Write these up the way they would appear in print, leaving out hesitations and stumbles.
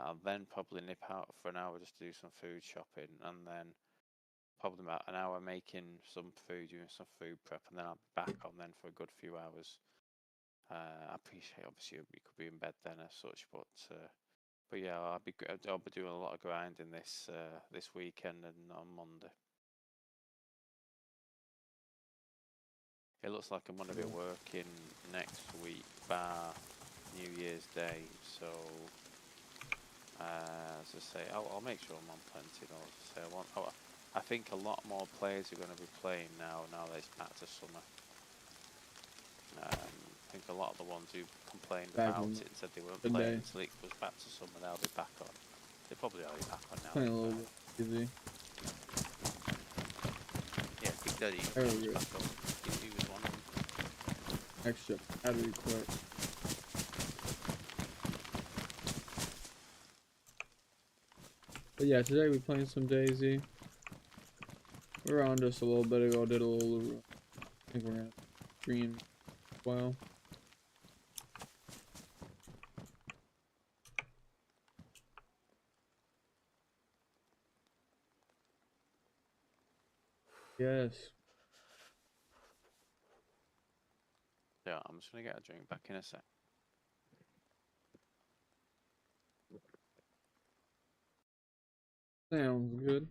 I'll then probably nip out for an hour just to do some food shopping, and then probably about an hour making some food, doing some food prep, and then I'll be back on then for a good few hours. I appreciate, obviously, you could be in bed then as such, but yeah, I'll be doing a lot of grinding this weekend and on Monday. It looks like I'm going to be working next week, bar New Year's Day. So, as I say, I'll make sure I'm on plenty. I think a lot more players are going to be playing now that it's back to summer. I think a lot of the ones who complained about it and said they weren't playing until it was back to summer, they'll be back on. They're probably already back on now. Playing a little bit easy. Yeah, Big Daddy was back on. He was one of them. Extra battery quick. But yeah, today we're playing some Dayz. We were on just a little bit ago, did a little, I think we're gonna stream as well. Yes. Yeah, I'm just gonna get a drink back in a sec. Sounds good.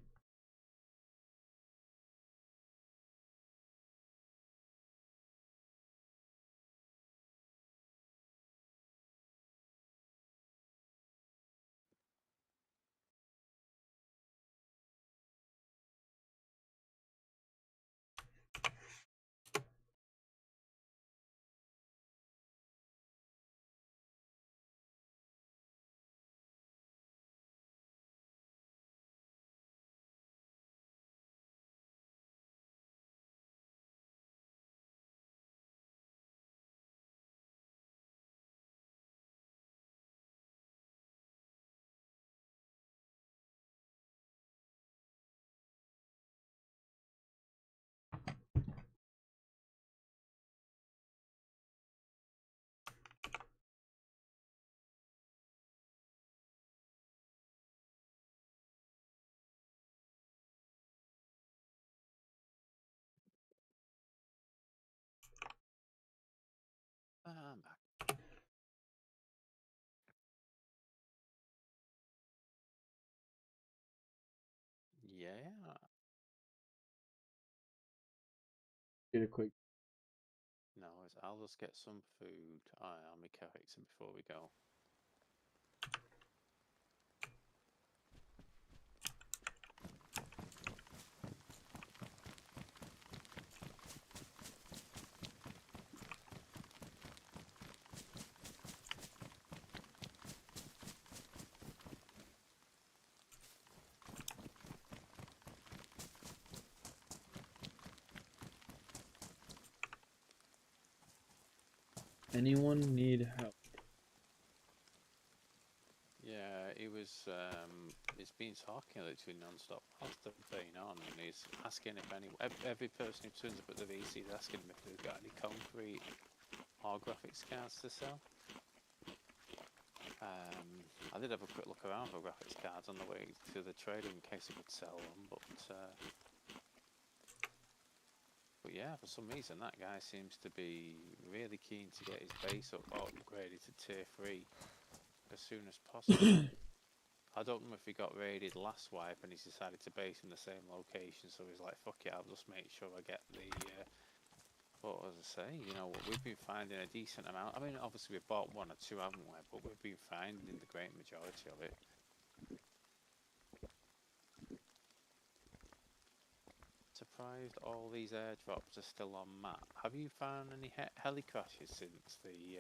I'm back. Yeah. Get a quick. No, I'll just get some food on my character before we go. Anyone need help? Yeah, he's been talking literally non-stop whilst they've been on, and he's asking if every person who turns up at the VC is asking him if they've got any concrete or graphics cards to sell. I did have a quick look around for graphics cards on the way to the trader in case I could sell them, but yeah, for some reason that guy seems to be really keen to get his base upgraded to tier 3 as soon as possible. I don't know if he got raided last wipe and he's decided to base in the same location, so he's like, fuck it, I'll just make sure I get the but as I say, you know, we've been finding a decent amount. I mean, obviously we've bought 1 or 2, haven't we? But we've been finding the great majority of it. Surprised all these airdrops are still on map. Have you found any heli crashes since the...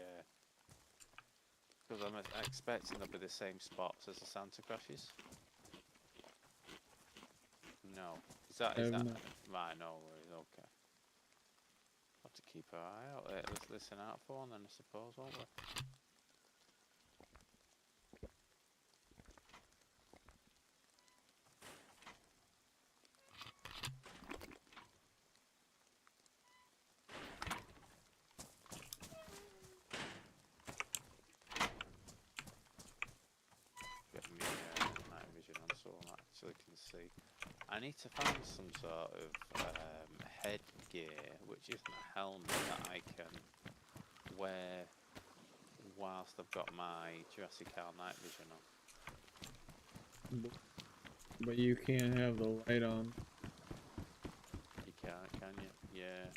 Because I'm expecting they'll be the same spots as the Santa crashes. No. Is that... Right, no worries, okay. Have to keep our eye out there. Let's listen out for one then, I suppose, won't we? Get actually can see. I need to find some sort of headgear, which isn't a helmet that I can wear whilst I've got my Jurassic Park night vision on. But you can't have the light on. You can't, can you? Yeah.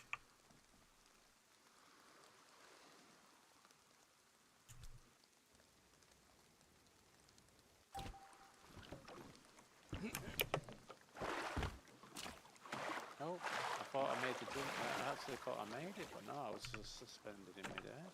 Oh, I thought I made the jump. I actually thought I made it, but no, I was just suspended in midair.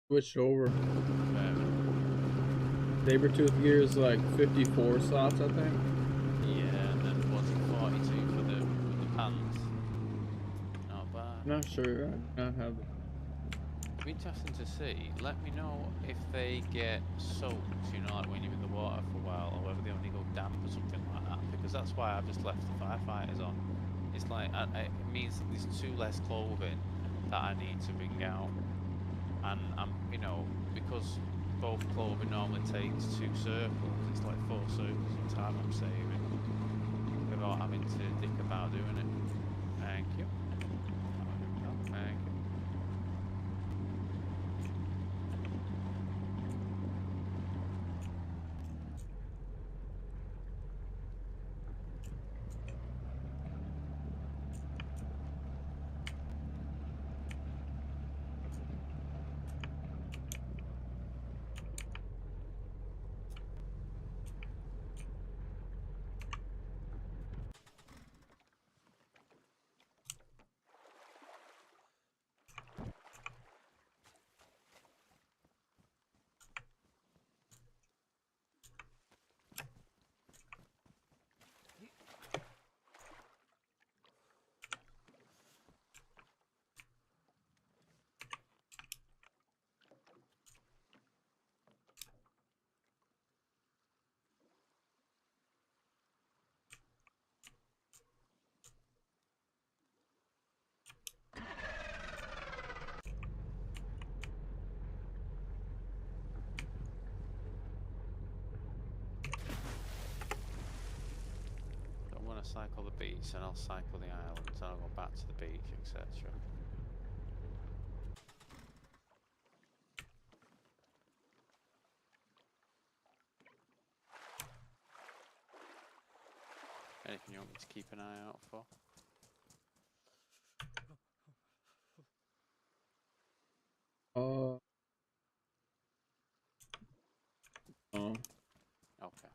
Switched over. Sabertooth gear is like 54 slots, I think. Yeah, and then was it 42 for the pants? Not bad. Not sure. I do not have it. It'd be interesting to see. Let me know if they get soaked, you know, like when you're in the water for a while, or whether they only go damp or something like that. Because that's why I've just left the firefighters on. It's like it means that there's 2 less clothing that I need to bring out, and I'm, you know, because both clothing normally takes 2 circles. It's like 4 circles of time I'm saving without having to dick about doing it. Thank you. Thank you. cycle the beach, and I'll cycle the island, and I'll go back to the beach, etc. Anything you want me to keep an eye out for? Oh. Okay.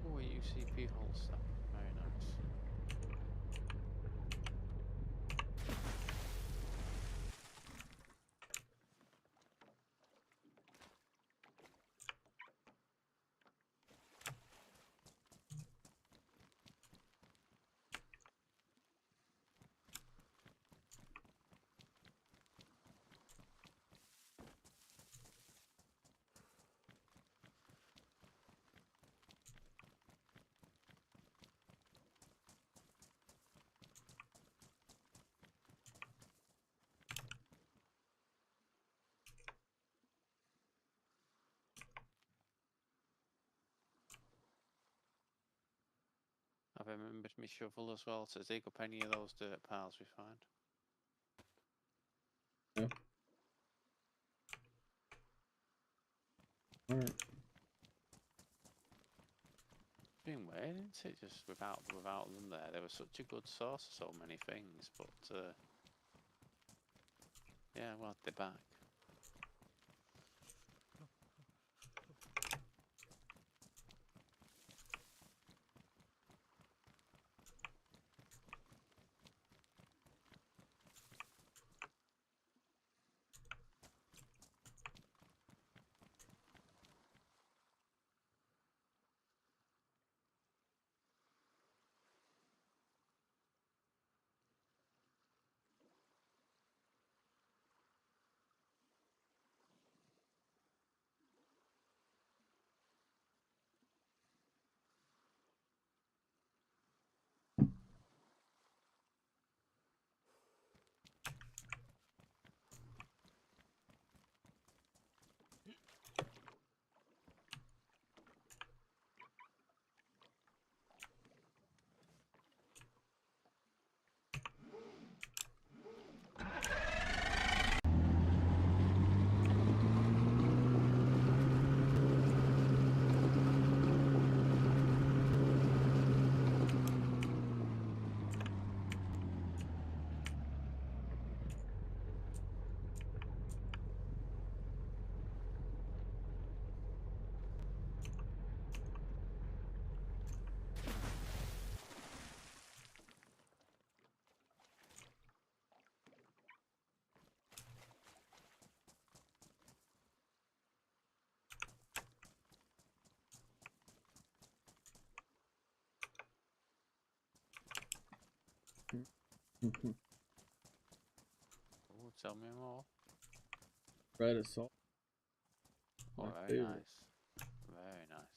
Oh, a UCP holster. Very nice. I've remembered my shovel as well to dig up any of those dirt piles we find. Yeah. Alright. It's been weird, isn't it? Just without them there, they were such a good source of so many things, but yeah, well, they're back. Oh, tell me more. Red assault. Oh, My very favorite. nice. Very nice.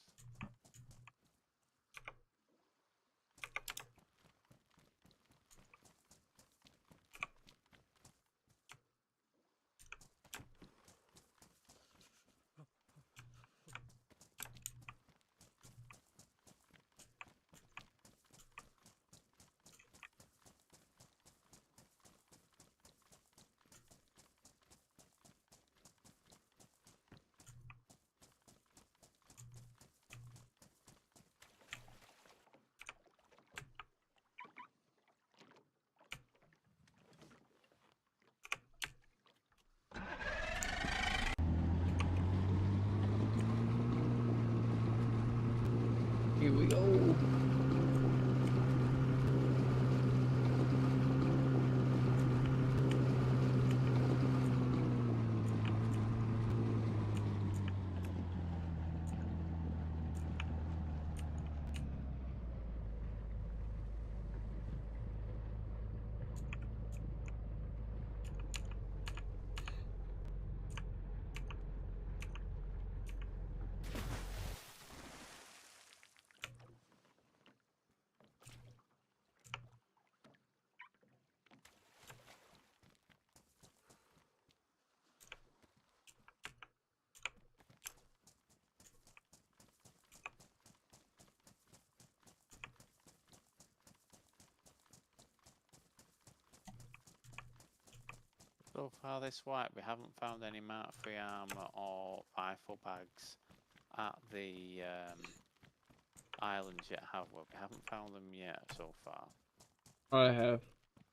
we go. So far this wipe, we haven't found any Mark 3 armor or rifle bags at the islands yet, have we? We haven't found them yet so far. I have.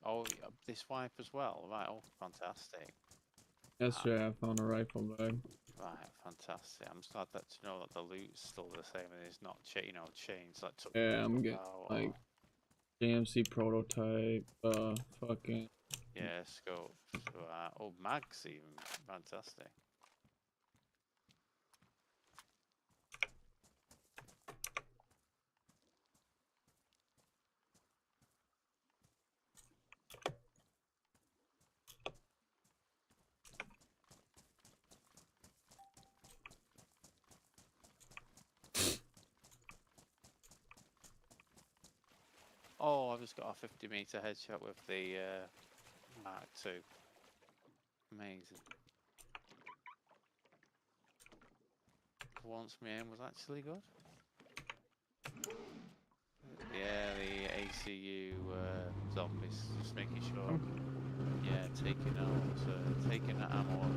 Oh, this wipe as well, right? Oh, fantastic. Yesterday I found a rifle bag. Right, fantastic. I'm just glad that to know that the loot's still the same and it's not, chains like took Yeah, I'm getting out like or, JMC prototype, fucking. yeah, scopes. Right. Oh, mags even. Fantastic. Oh, I've just got a 50-meter headshot with the Mark 2. Amazing. For once, my aim was actually good. Yeah, the ACU zombies, just making sure. Yeah, taking that ammo.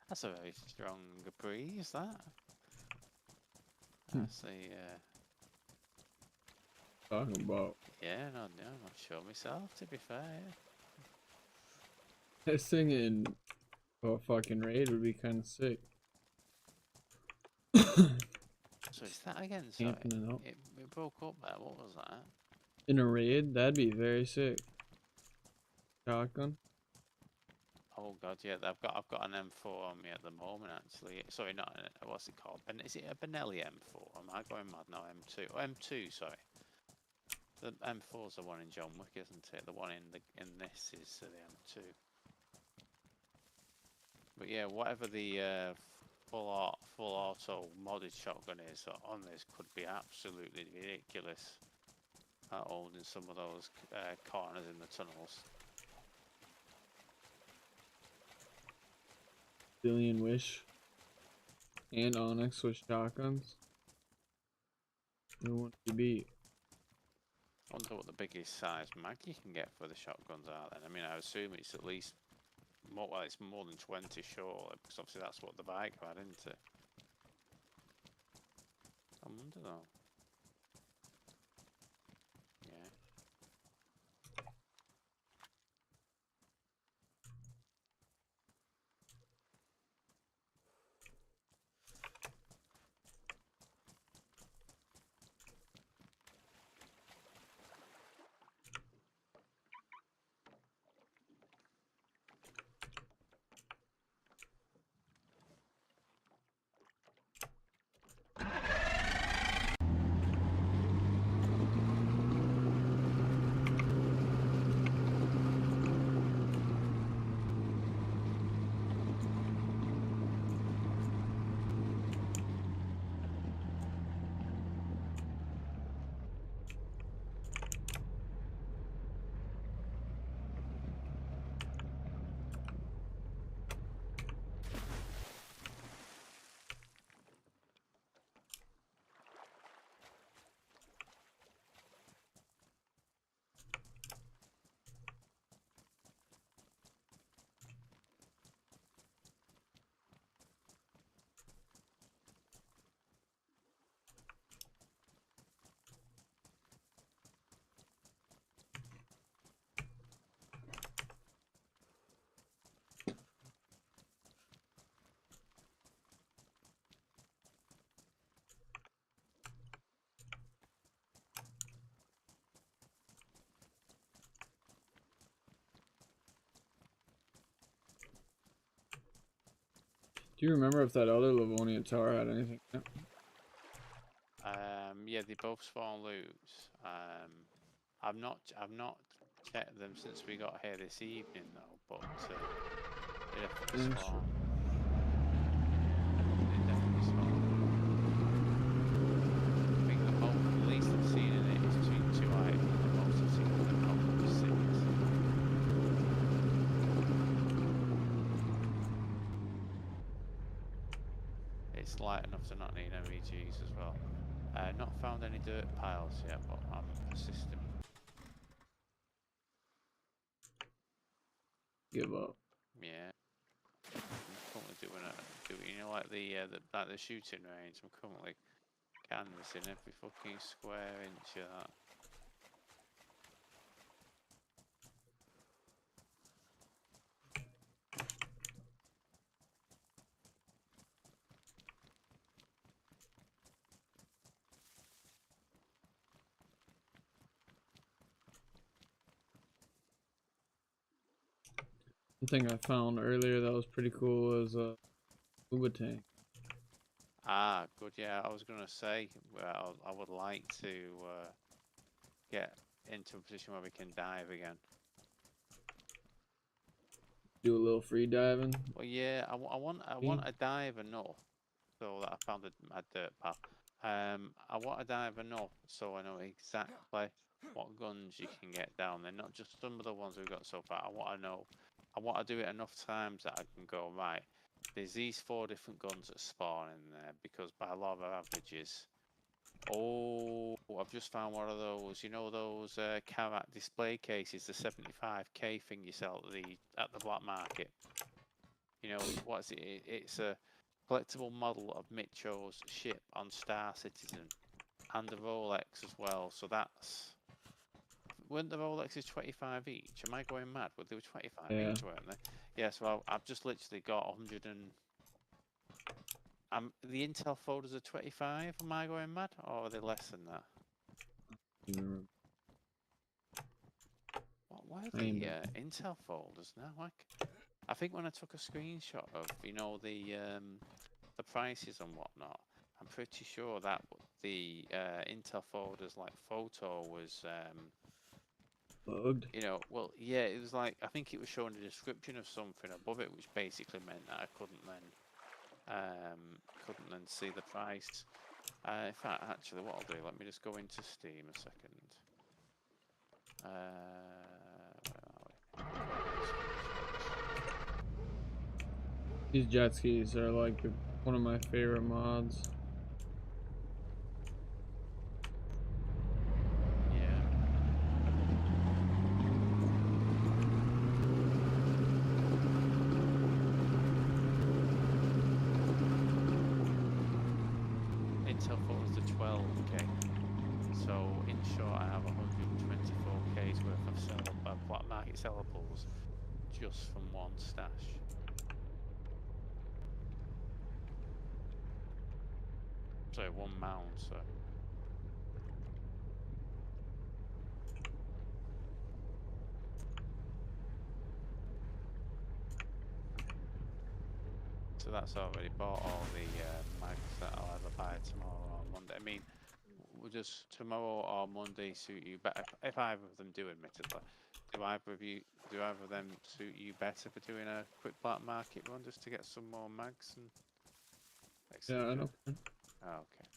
That's a very strong breeze, that. That's the, Talking about yeah, no, I'm not sure myself, to be fair. this thing in a fucking raid would be kind of sick. So is that again? Sorry, Camping it up. it broke up there. What was that? In a raid, that'd be very sick. Shotgun. Oh god, yeah, I've got an M4 on me at the moment actually. Sorry, not what's it called? Is it a Benelli M4? Am I going mad now? M2. Oh, M2. Sorry. The M4's the one in John Wick, isn't it? The one in this is the M2. But yeah, whatever the full auto modded shotgun is on this could be absolutely ridiculous at holding some of those corners in the tunnels. Billion Wish. And Onyx with shotguns. Who wants to beat? I wonder what the biggest size mag you can get for the shotguns are then. I mean, I assume it's at least more, well, it's more than 20 surely, because obviously that's what the bike had, isn't it? I wonder though. Yeah. Do you remember if that other Livonia tower had anything? Yeah. Yeah, they both spawn loot. I've not checked them since we got here this evening though, but they definitely spawn. They definitely spawn. I think the least I've seen in it is between 2 items, and the most I've seen in it probably 6. It's light enough to not need MEGs as well. Not found any dirt piles yet, but I'm persistent. Give up. Yeah, I'm currently doing you know, like the shooting range. I'm currently canvassing every fucking square inch of that. One thing I found earlier that was pretty cool was a scuba tank. Ah, good. Yeah, I was gonna say, well, I would like to get into a position where we can dive again. Do a little free diving. Well, yeah, I want a dive enough so that I found a dirt pile. I want a dive enough so I know exactly what guns you can get down there, not just some of the ones we've got so far. I want to know. I want to do it enough times that I can go right. There's these 4 different guns that spawn in there because by law of averages. Oh, I've just found one of those. You know those Karat display cases, the 75k thing you sell at the black market. You know what's it? It's a collectible model of Mitchell's ship on Star Citizen, and the Rolex as well. So that's weren't the Rolexes 25 each? Am I going mad? Well, they were 25 Yeah. each, weren't they? Yeah. So I've just literally got 100 and. The Intel folders are 25. Am I going mad, or are they less than that? Why are the Intel folders now? I think when I took a screenshot of the prices and whatnot, I'm pretty sure that the Intel folders like photo was bugged. you know, well, yeah, it was like I think it was showing a description of something above it, which basically meant that I couldn't then see the price. In fact, actually, what I'll do, let me just go into Steam a second. Where are we? These jet skis are like one of my favorite mods. Yeah. Intel photos are 12k. So in short, I have 124k's worth of black market sellables just from one stash. Sorry, one mount. So. So that's already bought all the mags that I'll ever buy tomorrow or Monday. I mean, will just tomorrow or Monday suit you better? If either of them do, admittedly, do either of them suit you better for doing a quick black market run just to get some more mags and etc.? Yeah, I know. Oh, okay.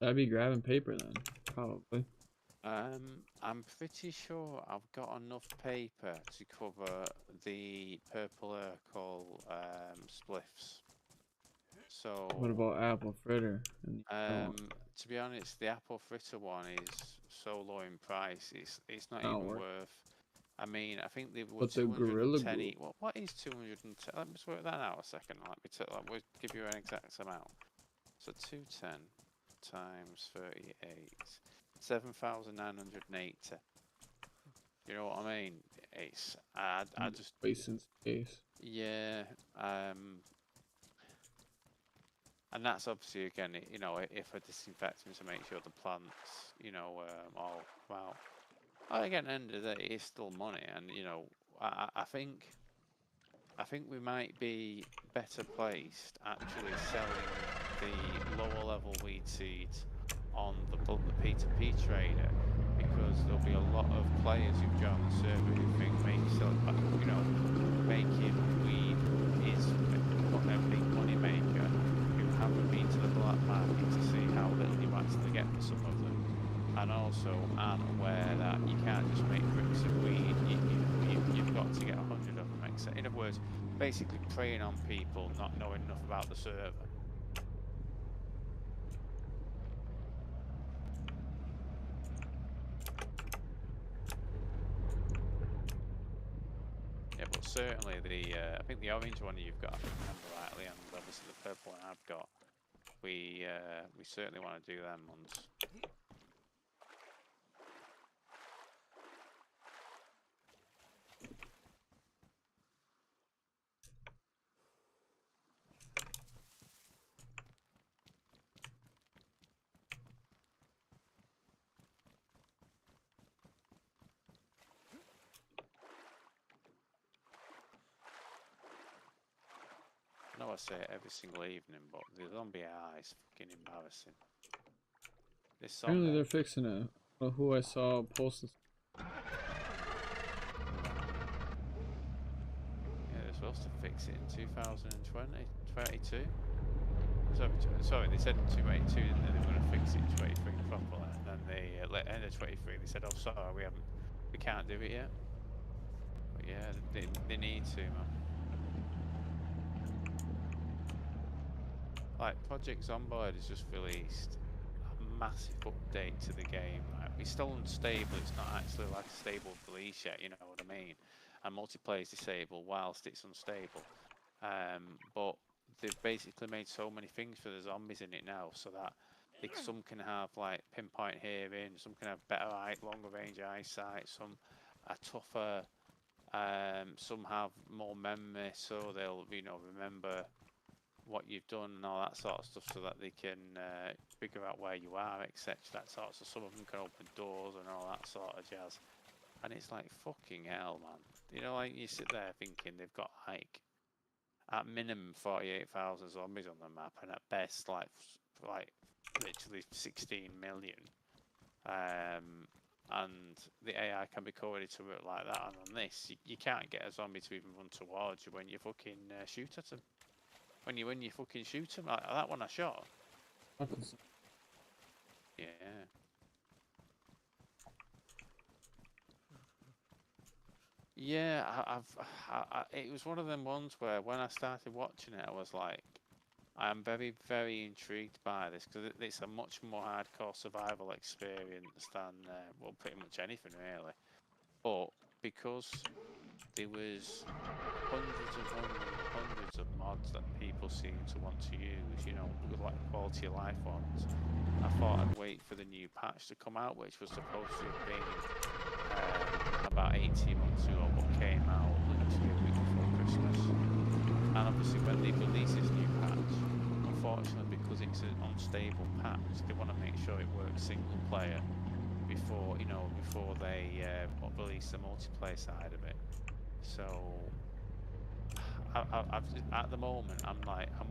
I'd be grabbing paper then, probably. I'm pretty sure I've got enough paper to cover the purple Urkel spliffs. So What about apple fritter? to be honest, the apple fritter one is so low in price. It's not That'll even work. worth. I mean, I think they were But the Gorilla 210 Glue. each. What is 210? Let me just work that out a second. We'll give you an exact amount. So 210 times 38, 7,980. You know what I mean? It's I just wasting space. yeah. And that's obviously again, you know, if we're disinfecting to make sure the plants, you know, all well. Again, at the end of the day, it's still money, and you know, I think we might be better placed actually selling the lower level weed seeds on the P2P trader, because there'll be a lot of players who've joined the server who think you know, making weed is a big money maker, who haven't been to the black market to see how little you actually get for some of them, and also aren't aware that you can't just make bricks of weed. You've got to get 100 of them. In other words, basically preying on people not knowing enough about the server. Yeah, but certainly I think the orange one you've got, if I remember rightly, and obviously the purple one I've got, we certainly want to do them ones. I know I say it every single evening, but the zombie eye is fucking embarrassing. This Apparently zombie. they're fixing it. Well, who I saw posted. Yeah, they're supposed to fix it in 2020, 22. Sorry, they said in 2022 didn't they? They were going to fix it in 23 properly, and then they end of 23 they said, "Oh, sorry, we can't do it yet." But yeah, they need to, man. Like Project Zomboid has just released a massive update to the game. Right? It's still unstable. It's not actually like a stable release yet. You know what I mean? And multiplayer is disabled whilst it's unstable. But they've basically made so many things for the zombies in it now, so that some can have like pinpoint hearing, some can have better longer range eyesight, some are tougher, some have more memory, so they'll remember what you've done and all that sort of stuff, so that they can figure out where you are, etc. That sort of stuff. Some of them can open doors and all that sort of jazz. And it's like, fucking hell, man. You know, like you sit there thinking they've got like at minimum 48,000 zombies on the map, and at best like literally 16 million. And the AI can be coded to work like that. And on this, you can't get a zombie to even run towards you when you fucking shoot at them. When you fucking shoot them, like that one I shot. Yeah. Yeah, it was one of them ones where when I started watching it, I was like, I'm very, very intrigued by this, because it's a much more hardcore survival experience than, well, pretty much anything really. But because there was hundreds of mods that people seem to want to use, you know, with like quality of life ones, I thought I'd wait for the new patch to come out, which was supposed to have been about 18 months ago, but came out literally a week before Christmas. And obviously when they release this new patch, unfortunately, because it's an unstable patch, they want to make sure it works single player before they release the multiplayer side of it. So at the moment, I'm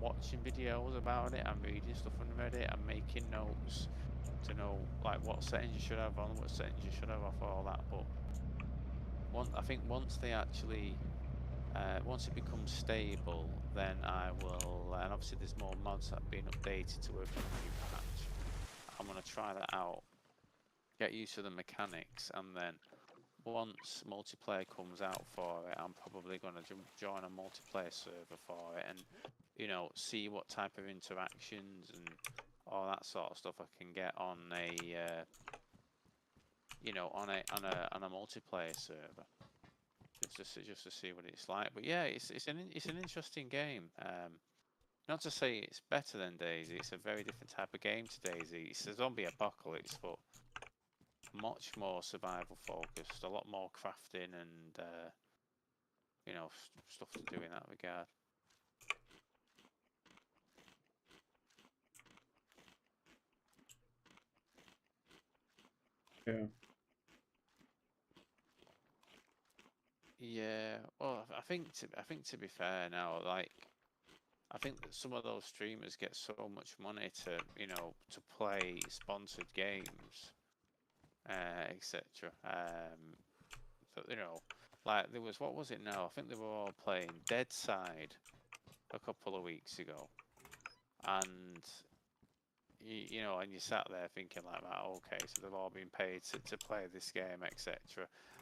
watching videos about it, I'm reading stuff on Reddit, I'm making notes to know like what settings you should have on, what settings you should have off, all that. But I think once they actually once it becomes stable, then I will, and obviously there's more mods that have been updated to work on the new patch. I'm going to try that out, get used to the mechanics, and then once multiplayer comes out for it, I'm probably going to join a multiplayer server for it, and see what type of interactions and all that sort of stuff I can get on a on a multiplayer server, just to see what it's like. But yeah, it's an interesting game. not to say it's better than Daisy. It's a very different type of game to Daisy. It's a zombie apocalypse, but much more survival focused. A lot more crafting and you know, stuff to do in that regard. Yeah. Yeah, well, I think to be fair now, like I think that some of those streamers get so much money to, you know, to play sponsored games, etc. That, you know, like there was, what was it now? I think they were all playing Dead Side a couple of weeks ago, and you know, and you sat there thinking like, right, okay, so they've all been paid to play this game, etc.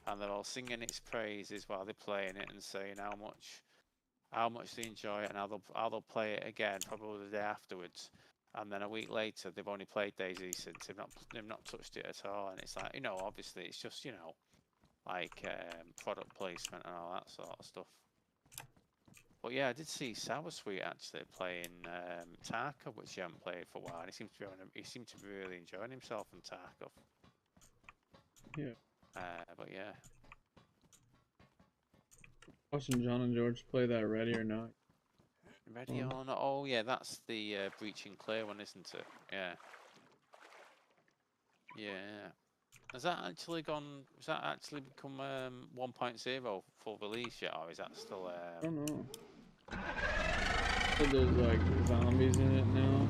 And they're all singing its praises while they're playing it and saying how much they enjoy it and how they'll play it again, probably the day afterwards. And then a week later, they've only played Daisy since they've not touched it at all. And it's like, you know, obviously it's just, you know, like product placement and all that sort of stuff. But yeah, I did see Sour Sweet actually playing Tarkov, which he hadn't played for a while. And he seemed to be really enjoying himself in Tarkov. Yeah. But yeah. Watching John and George play that Ready or Not. Ready or Not? Oh yeah, that's the Breaching Clear one, isn't it? Yeah. Yeah. Has that actually gone? Has that actually become 1.0 full release yet, or is that still? I don't know. So there's like zombies in it now.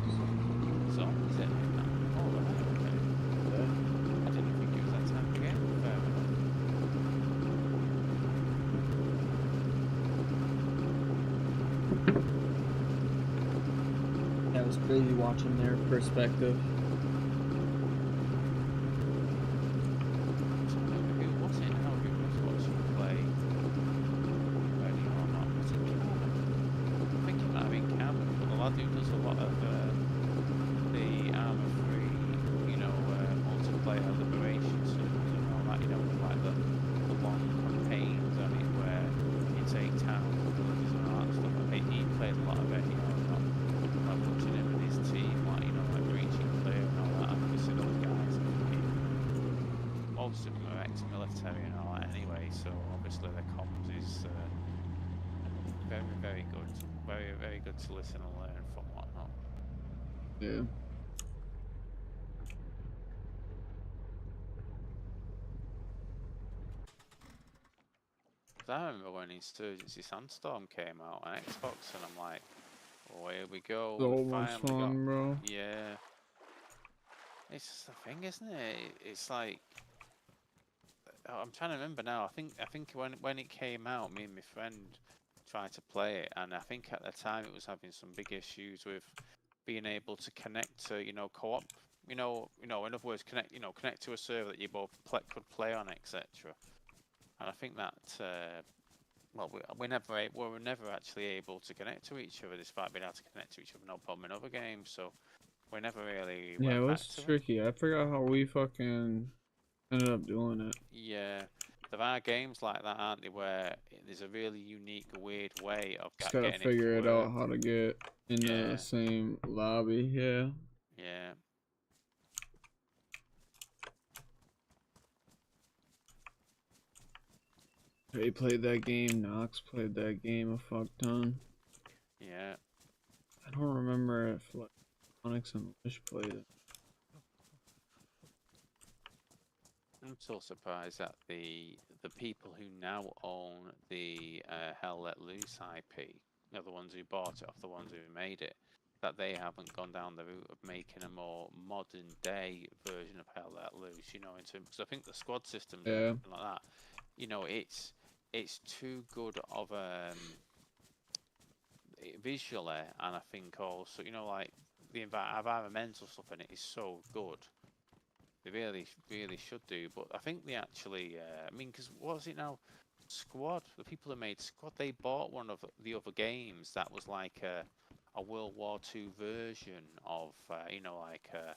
Zombies in it now? Oh right, okay. Yeah. I didn't think it was that type of game. Fair enough. That was crazy watching their perspective. I don't remember who was it now who was watching play Ready or Not. Was it Cameron? I think it might have been Cameron, but the lad who does a lot of the armor-free, you know, multiplayer liberation servers and all that, you know, with like the long campaigns on it where you take towns and villages and all that stuff. I think he played a lot of Ready or Not. I was watching him and his team, like, you know, like Breaching Clear and all that. And obviously those guys are fucking, most of them are ex-military and all that anyway, so obviously their comms is very, very good. Very, very good to listen and learn from whatnot. Yeah. I remember when Insurgency Sandstorm came out on Xbox, and I'm like, oh, here we go. So We much finally got, fun, bro. yeah. It's just the thing, isn't it? It's like, I'm trying to remember now. I think when it came out, me and my friend tried to play it, and I think at the time it was having some big issues with being able to connect to, you know, co-op. In other words, connect to a server that you both could play on, etc. And I think that well, we were never actually able to connect to each other, despite being able to connect to each other no problem in other games. So we never really Yeah, it went back was to it. tricky. I forgot how we fucking ended up doing it. Yeah, there are games like that, aren't there, where there's a really unique, weird way of Just gotta getting it figure to it work. out how to get in Yeah, the same lobby. Yeah. yeah. They played that game. Knox played that game a fuck ton. Yeah. I don't remember if like Onyx and Lish played it. I'm so surprised that the people who now own the Hell Let Loose IP, you know, the ones who bought it off the ones who made it, that they haven't gone down the route of making a more modern day version of Hell Let Loose. You know, in terms, because I think the squad systems and Yeah. everything like that, you know, it's too good of visually, and I think also, you know, like the environmental stuff in it is so good. They really, really should do, but I think they actually, I mean, because what was it now? Squad, the people who made Squad, they bought one of the other games that was like a World War II version of, you know, like a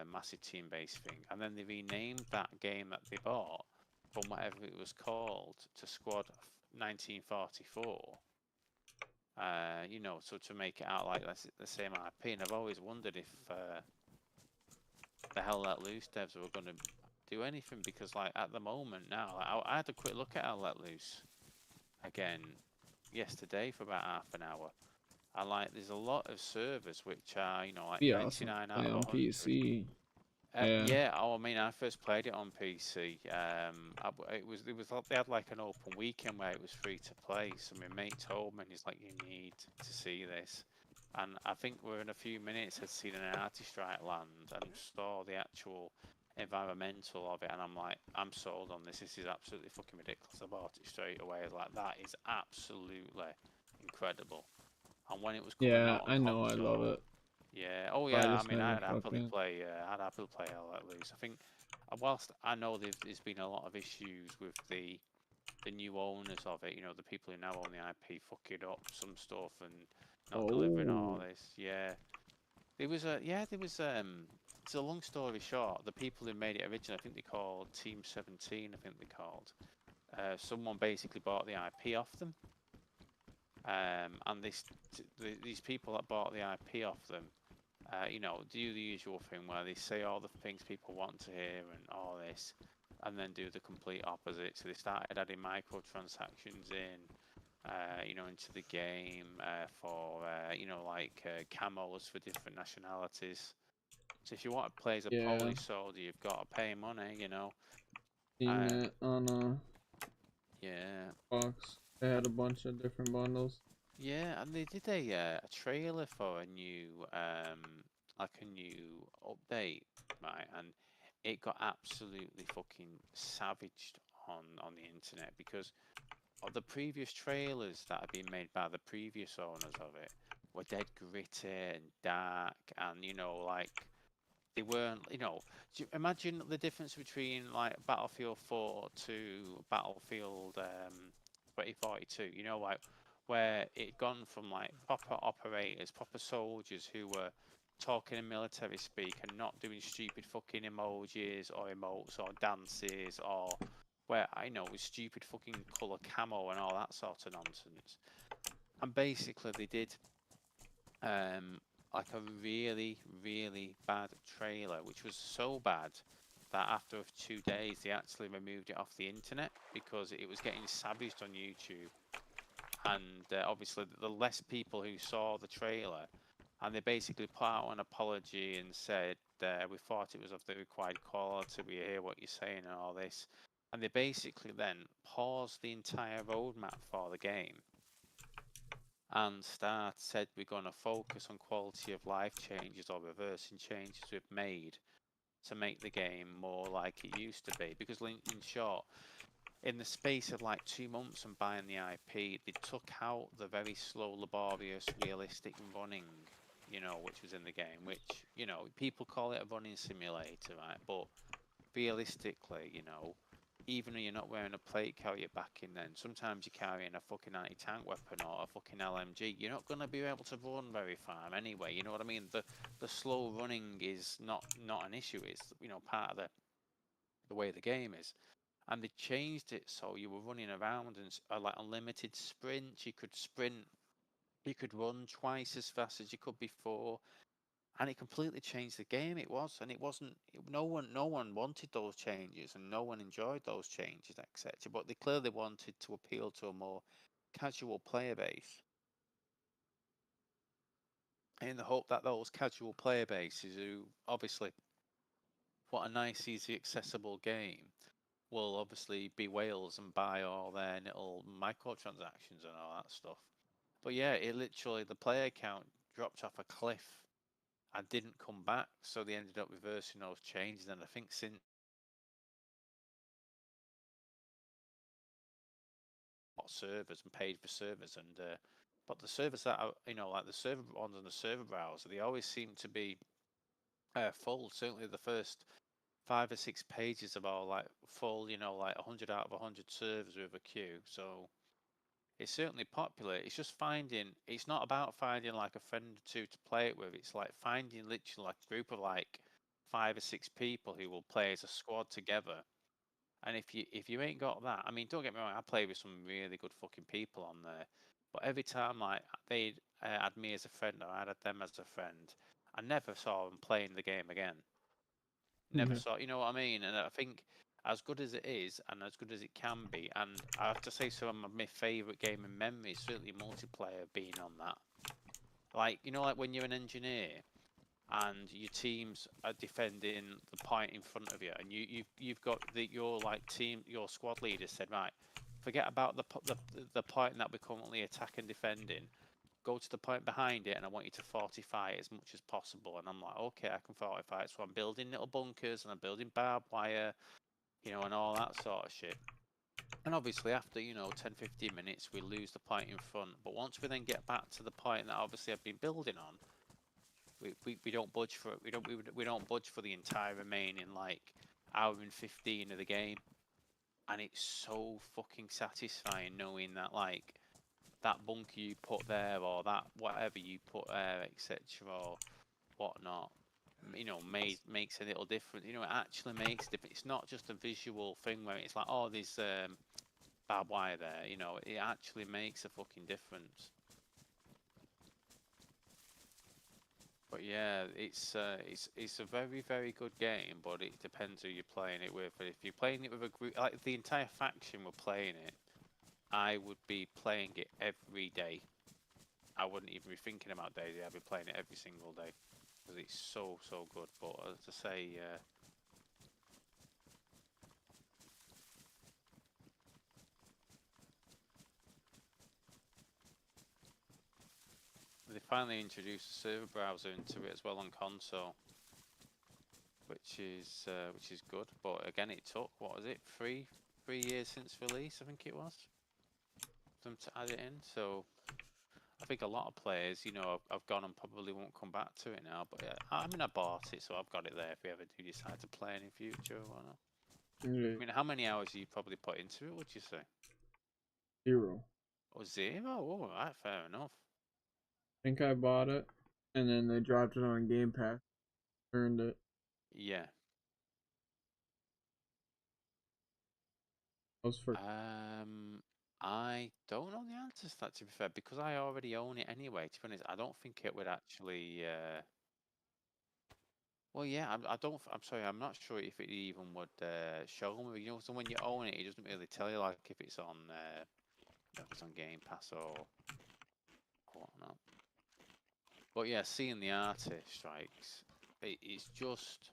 massive team-based thing, and then they renamed that game that they bought from whatever it was called to Squad 1944. You know, so to make it out like that's the same IP. And I've always wondered if the Hell Let Loose devs were going to do anything, because like at the moment now, I had a quick look at Hell Let Loose again yesterday for about half an hour. I like there's a lot of servers which are, you know, like Be awesome to 99 out play of on 100. PC. Yeah. Yeah, oh, I mean, I first played it on PC. It was like they had like an open weekend where it was free to play. So my mate told me, and he's like, "You need to see this." And I think we're in a few minutes had seen an artist right land and saw the actual environmental of it, and I'm like, I'm sold on this. This is absolutely fucking ridiculous. I bought it straight away. Like that is absolutely incredible. And when it was coming Yeah, out on I know I love console. it. Yeah. Oh But I yeah. I just mean, never fucking I'd happily play Hell Let Loose. I think, whilst I know there's been a lot of issues with the new owners of it, you know, the people who now own the IP fucking up some stuff and not delivering all Oh. this. Yeah. There was it's a long story short. The people who made it originally, I think they called Team 17. I think they called. Someone basically bought the IP off them. And these people that bought the IP off them, you know, do the usual thing where they say all the things people want to hear and all this, and then do the complete opposite. So they started adding microtransactions in, you know, into the game for, you know, like camos for different nationalities. So if you want to play as a Yeah. Polish soldier, you've got to pay money, you know. Seen Um, that on yeah, Xbox. They had a bunch of different bundles. yeah, and they did a trailer for a new like a new update, right? And it got absolutely fucking savaged on the internet because of the previous trailers that had been made by the previous owners of it were dead gritty and dark, and you know, like they weren't, you know, imagine the difference between like Battlefield 4 to Battlefield 2042, you know, like where it gone from like proper operators, proper soldiers who were talking in military speak and not doing stupid fucking emojis or emotes or dances, or where I know with stupid fucking colour camo and all that sort of nonsense. And basically they did um, like a really, really bad trailer, which was so bad that after 2 days they actually removed it off the internet because it was getting savaged on YouTube. And obviously, the less people who saw the trailer, and they basically put out an apology and said, "We thought it was of the required quality. We hear what you're saying and all this." And they basically then paused the entire roadmap for the game and Start said we're going to focus on quality of life changes or reversing changes we've made to make the game more like it used to be. Because in short, in the space of like 2 months and buying the IP, they took out the very slow, laborious, realistic running, you know, which was in the game, which, you know, people call it a running simulator, right? But realistically, you know, even though you're not wearing a plate carrier back in then, sometimes you're carrying a fucking anti-tank weapon or a fucking LMG. You're not gonna be able to run very far anyway. You know what I mean? The slow running is not an issue. It's, you know, part of the way the game is. And they changed it so you were running around and like unlimited sprints. You could sprint. You could run twice as fast as you could before, and it completely changed the game. It was, and it wasn't. No one wanted those changes, and no one enjoyed those changes, etc. But they clearly wanted to appeal to a more casual player base, in the hope that those casual player bases, who obviously want a nice, easy, accessible game, will obviously be whales and buy all their little microtransactions and all that stuff. But yeah, it literally the player count dropped off a cliff and didn't come back, so they ended up reversing those changes. And I think since bought servers and paid for servers, and but the servers that are, you know, like the server ones on the server browser, they always seem to be full. Certainly the first 5 or 6 pages are all like full, you know, like 100 out of 100 servers with a queue. So it's certainly popular. It's just finding, it's not about finding like a friend or two to play it with. It's like finding literally like a group of like 5 or 6 people who will play as a squad together. And if you ain't got that, I mean, don't get me wrong, I play with some really good fucking people on there. But every time like they'd had me as a friend or I'd had them as a friend, I never saw them playing the game again. Never Yeah. saw, you know what I mean? And I think as good as it is and as good as it can be, and I have to say some of my favourite gaming memories, certainly multiplayer being on that. Like, you know, like when you're an engineer and your teams are defending the point in front of you, and you've got your like team, your squad leader said, right, forget about the point that we're currently attacking, defending. Go to the point behind it, and I want you to fortify it as much as possible. And I'm like, okay, I can fortify it. So I'm building little bunkers and I'm building barbed wire, you know, and all that sort of shit. And obviously, after, you know, 10, 15 minutes, we lose the point in front. But once we then get back to the point that obviously I've been building on, we don't budge for it. We don't budge for the entire remaining like hour and 15 of the game. And it's so fucking satisfying knowing that like that bunker you put there or that whatever you put there, etc. or whatnot, you know, makes a little difference. You know, it actually makes a difference. It's not just a visual thing where it's like, oh, there's barbed wire there. You know, it actually makes a fucking difference. But yeah, it's a very very good game, but it depends who you're playing it with. But if you're playing it with a group, like the entire faction were playing it, I would be playing it every day. I wouldn't even be thinking about Dayz. I'd be playing it every single day because it's so good. But as I say, they finally introduced a server browser into it as well on console, which is good. But again, it took, what was it, three years since release, I think it was, for them to add it in. So I think a lot of players, you know, have gone and probably won't come back to it now. But I mean, I bought it, so I've got it there if we ever do decide to play in future or whatnot. Yeah. I mean, how many hours have you probably put into it, would you say? 0. Oh, 0? Oh, right, fair enough. I think I bought it, and then they dropped it on Game Pass. Earned it. Yeah. That was for. I don't know the answer to that, to be fair, because I already own it anyway. To be honest, I don't think it would actually. Well, yeah, I don't. I'm sorry, I'm not sure if it even would show me. You know, so when you own it, it doesn't really tell you like if it's on Game Pass or whatnot. But yeah, seeing the artist strikes, it's just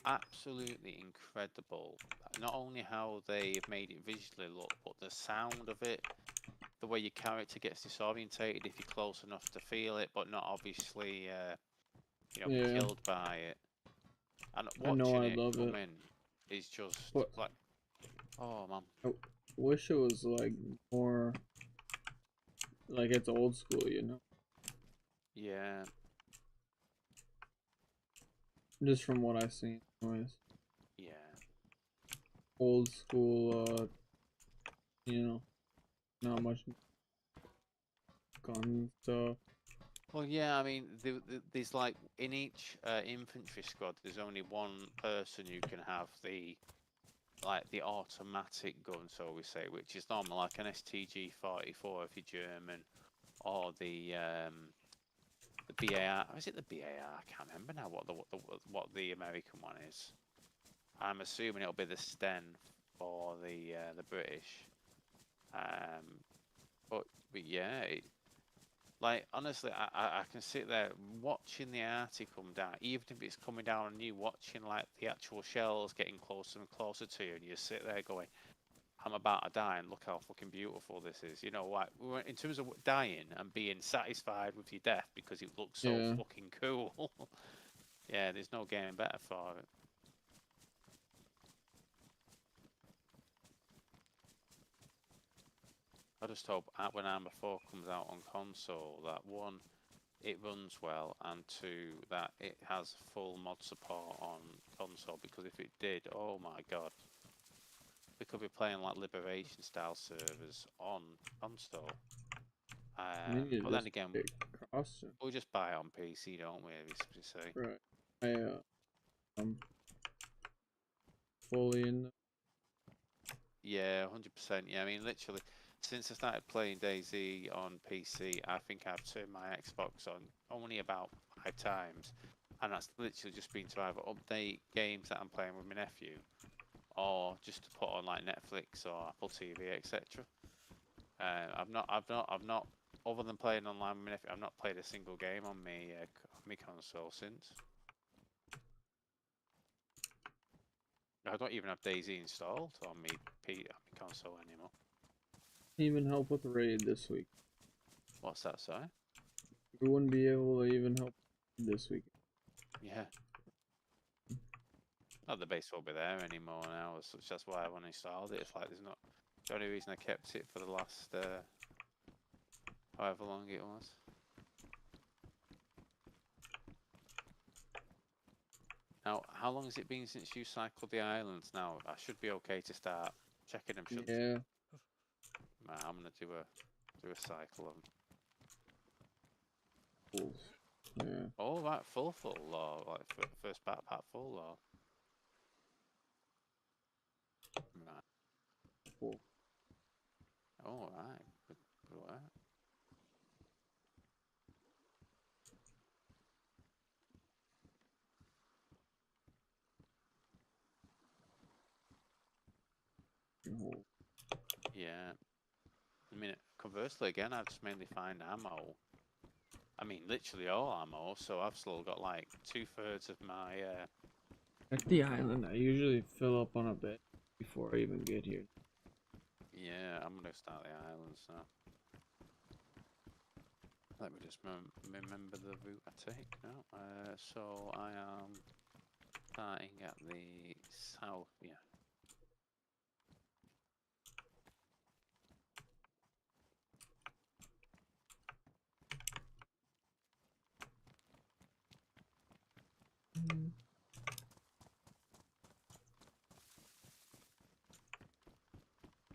absolutely incredible. Not only how they've made it visually look, but the sound of it, the way your character gets disorientated if you're close enough to feel it, but not obviously, you know, Yeah. killed by it. And I know watching I it love come it. in is just But like, oh man. I wish it was like more like it's old school, you know? Yeah, Just from what I've seen, anyways. yeah. Old school, you know, not much gun stuff. Well, yeah, I mean, there's like in each infantry squad, there's only one person who can have the automatic gun, so we say, which is normal, like an STG-44 if you're German, or the BAR. Is it the BAR? I can't remember now what the American one is. I'm assuming it'll be the Sten for the British. But yeah, like honestly, I can sit there watching the arty come down, even if it's coming down on you, watching like the actual shells getting closer and closer to you, and you sit there going, "I'm about to die, and look how fucking beautiful this is." You know, like in terms of dying and being satisfied with your death because it looks so Yeah. fucking cool. Yeah, there's no game better for it. I just hope when Arma 4 comes out on console, that one, it runs well, and two, that it has full mod support on console, because if it did, oh my god, we could be playing like Liberation style servers on console. You need to But then just again, get costume. we'll just buy it on PC, don't we, as we say? Right. I'm fully in. Yeah, 100%. Yeah, I mean, literally, since I started playing Daisy on PC, I think I've turned my Xbox on only about 5 times, and that's literally just been to either update games that I'm playing with my nephew, or just to put on like Netflix or Apple TV, etc. I've not, other than playing online with my nephew, I've not played a single game on me console since. I don't even have Daisy installed on on me console anymore. Didn't even help with the raid this week. What's that, sorry? We wouldn't be able to even help this week. Yeah. Not the base won't be there anymore now, as such. That's why I want to install it. It's like there's not. The only reason I kept it for the last however long it was. Now, how long has it been since you cycled the islands? Now, I should be okay to start checking them, shouldn't I? Yeah. Right, I'm gonna do a cycle of them. Cool. Yeah. Oh, right, full or like first backpack full or. Right. Cool. Oh, right. Good work. Cool. Yeah. I mean, conversely, again, I just mainly find ammo. I mean, literally all ammo, so I've still got like 2/3 of my. At the island, I usually fill up on a bit before I even get here. Yeah, I'm gonna start the islands now. Let me just remember the route I take now. So I am starting at the south. Yeah.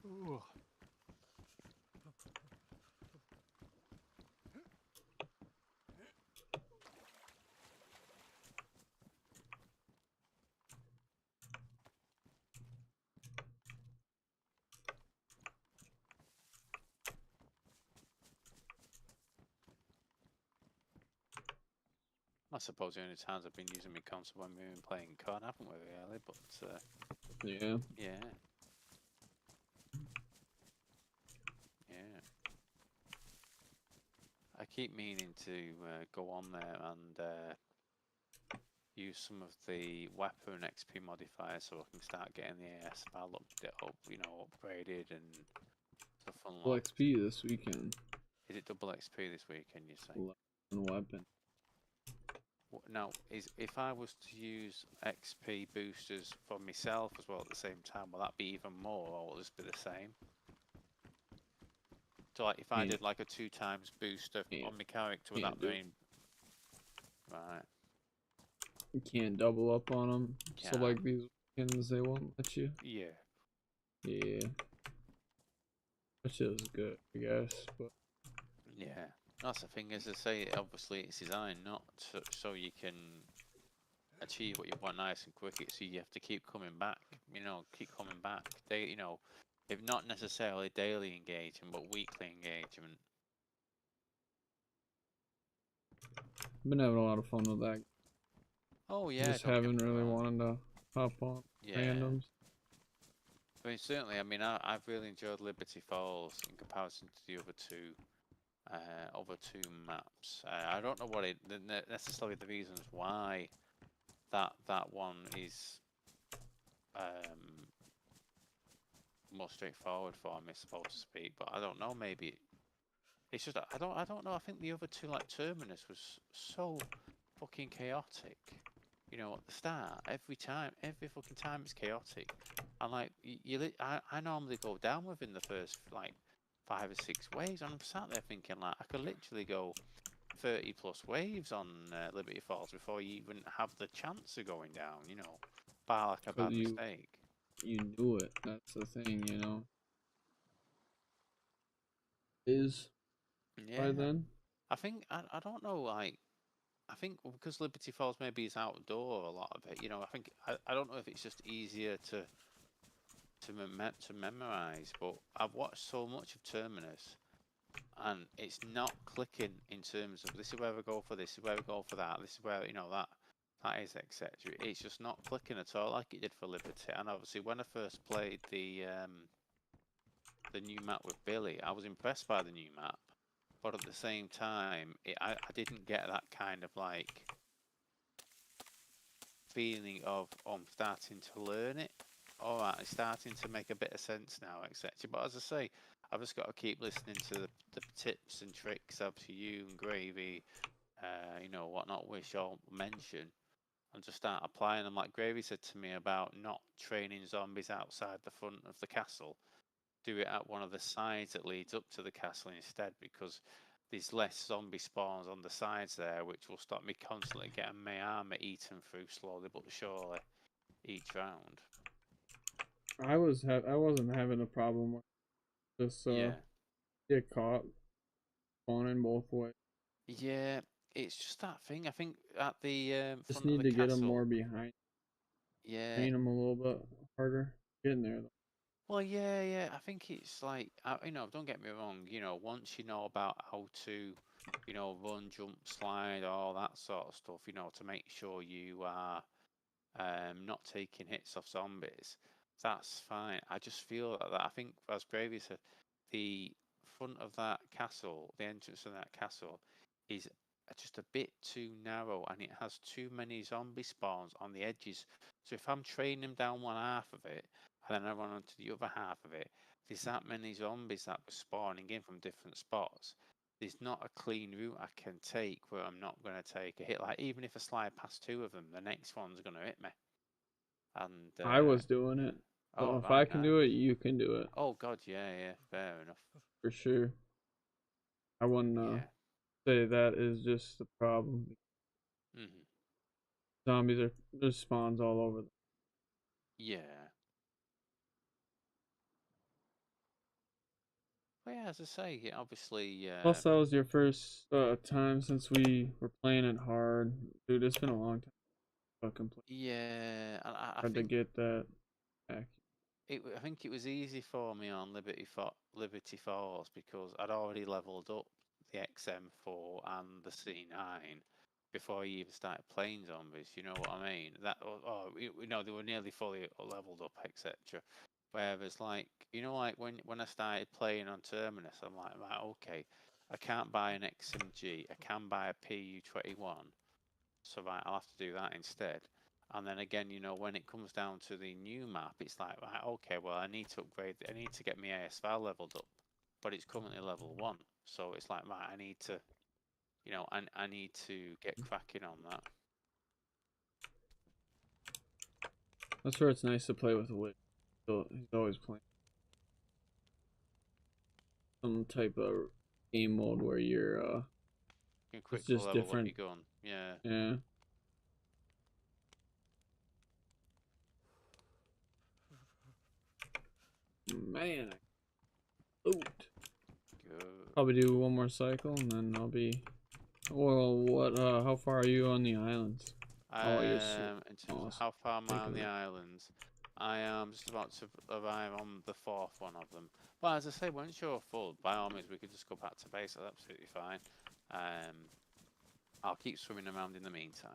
Ooh. I suppose the only times I've been using my console when we've been playing COD, haven't we, really? But Yeah. yeah, yeah. I keep meaning to go on there and use some of the weapon XP modifiers so I can start getting the AS val up, you know, upgraded and stuff Full unlocked. XP this weekend. Is it double XP this weekend, you say? And weapon. Now, if I was to use XP boosters for myself as well at the same time, will that be even more, or will this be the same? So, like, if I did like a 2x booster on my character, would that mean? Right. You can't double up on them. So Can't. like these weekends, they won't let you. Yeah. Yeah. Which is good, I guess. But Yeah. That's the thing, as I say, obviously it's designed not so you can achieve what you want nice and quick. So you have to keep coming back, you know, keep coming back. You know, if not necessarily daily engagement, but weekly engagement. I've been having a lot of fun with that. Oh yeah, Just don't get haven't me really wrong. wanted to hop on Yeah. randoms. I mean, certainly. I mean, I've really enjoyed Liberty Falls in comparison to the other two maps. I don't know what necessarily the reasons why that one is more straightforward for me, supposed to speak. But I don't know. Maybe it's just I don't know. I think the other two, like Terminus, was so fucking chaotic. You know, at the start, every fucking time it's chaotic. And like I normally go down within the first like 5 or 6 waves, and I'm sat there thinking like I could literally go 30+ waves on Liberty Falls before you even have the chance of going down. You know, by like a Cause bad mistake. you knew it. That's the thing, you know. Is Yeah, by then. I don't know like. I think because Liberty Falls maybe is outdoor a lot of it, you know. I don't know if it's just easier to to memorize. But I've watched so much of Terminus, and it's not clicking in terms of this is where we go for this is where we go for that. This is where that is etc. It's just not clicking at all like it did for Liberty. And obviously, when I first played the new map with Billy, I was impressed by the new map, but at the same time, I didn't get that kind of like feeling of, oh, I'm starting to learn it. All right, it's starting to make a bit of sense now, etc. But as I say, I've just got to keep listening to the tips and tricks up to you and Gravy, whatnot, wish or mention, and just start applying them. Like Gravy said to me about not training zombies outside the front of the castle. Do it at one of the sides that leads up to the castle instead, because there's less zombie spawns on the sides there, which will stop me constantly getting my armor eaten through slowly but surely each round. I wasn't having a problem with this. Yeah. Get caught spawning both ways. Yeah, it's just that thing. I think at the Just front of need the to get them castle. more behind. Yeah. Train them a little bit harder. Get in there though. Well, yeah. I think it's like, don't get me wrong. Once you know about how to, run, jump, slide, all that sort of stuff. To make sure you are not taking hits off zombies, that's fine. I just feel that I think, as Gravy said, the front of that castle, the entrance of that castle, is just a bit too narrow, and it has too many zombie spawns on the edges. So if I'm training them down one half of it, and then I run onto the other half of it, there's that many zombies that were spawning in from different spots. There's not a clean route I can take where I'm not going to take a hit. Like, even if I slide past two of them, the next one's going to hit me. And I was doing it. So if I right, can nice. do it, you can do it. Oh God, yeah, fair enough. For sure. I wouldn't say that is just the problem. Zombies are there's spawns all over them. Yeah. Well, yeah, as I say, obviously. Plus, that was your first time since we were playing it hard, dude. It's been a long time. Fucking play. Yeah, and I Hard to think get that back. I think it was easy for me on Liberty Falls because I'd already leveled up the XM4 and the C9 before I even started playing zombies. You know what I mean? They were nearly fully leveled up, etc. Whereas, like, like when I started playing on Terminus, I'm like, right, okay, I can't buy an XMG, I can buy a PU-21, so right, I'll have to do that instead. And then again, when it comes down to the new map, it's like, right, okay, well, I need to upgrade, I need to get my ASVAL leveled up, but it's currently level 1, so it's like, right, I need to, I need to get cracking on that. That's where it's nice to play with Wit. So he's always playing some type of game mode where you're You can it's quickly just level different. up your gun, yeah. Yeah. Man, loot. Good. Probably do one more cycle and then I'll be. Well, what? How far are you on the islands? In terms of how far am I on the islands, I am just about to arrive on the 4th one of them. But as I say, once you're full, by all means, we could just go back to base. That's absolutely fine. I'll keep swimming around in the meantime.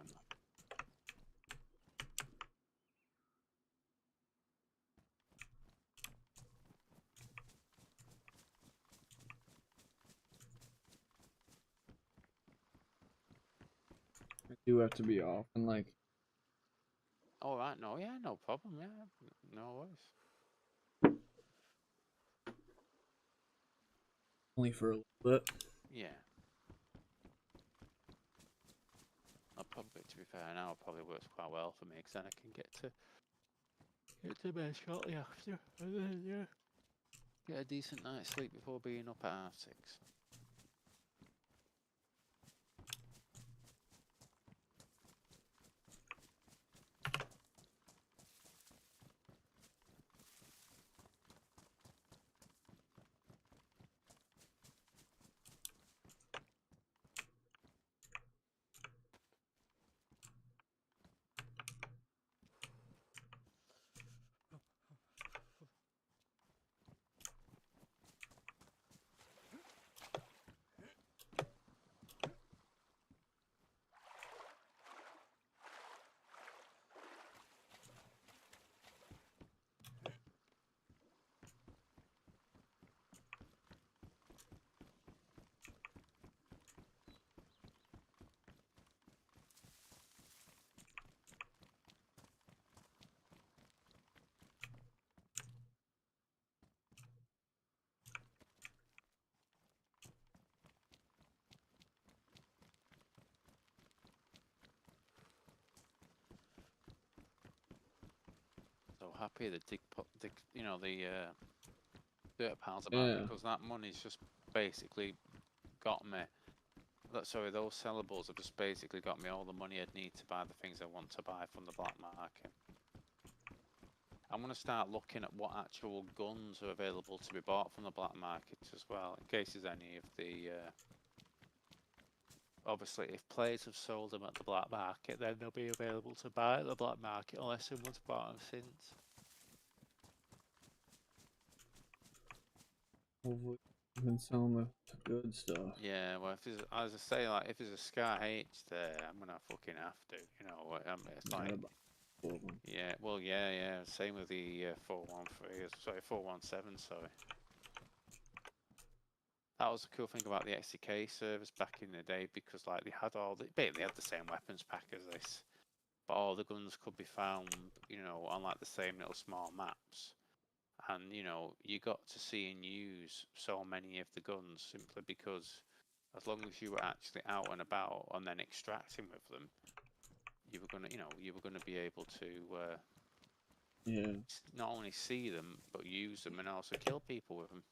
I do have to be off and like. All right, no, yeah, no problem, yeah, no worries. Only for a little bit. Yeah. I'll probably, to be fair, now it probably works quite well for me because then I can get to bed shortly after, and then get a decent night's sleep before being up at 6:30. happy the you know, the dirt piles about, Yeah. because that money's just basically got me. Sorry, those sellables have just basically got me all the money I'd need to buy the things I want to buy from the black market. I'm going to start looking at what actual guns are available to be bought from the black market as well, in case there's any of the... obviously, if players have sold them at the black market, then they'll be available to buy at the black market unless someone's bought them since. Hopefully, we've been selling the good stuff. Yeah, well, if there's, as I say, like, if there's a Sky H there, I'm going to fucking have to, you know, it's like... Yeah, well, yeah, same with the 413, sorry, 417, sorry. That was the cool thing about the XTK servers back in the day, because like they had basically had the same weapons pack as this, but all the guns could be found, you know, on like the same little small maps, and you know, you got to see and use so many of the guns simply because as long as you were actually out and about and then extracting with them, you were gonna, you know, you were gonna be able to yeah. not only see them but use them and also kill people with them.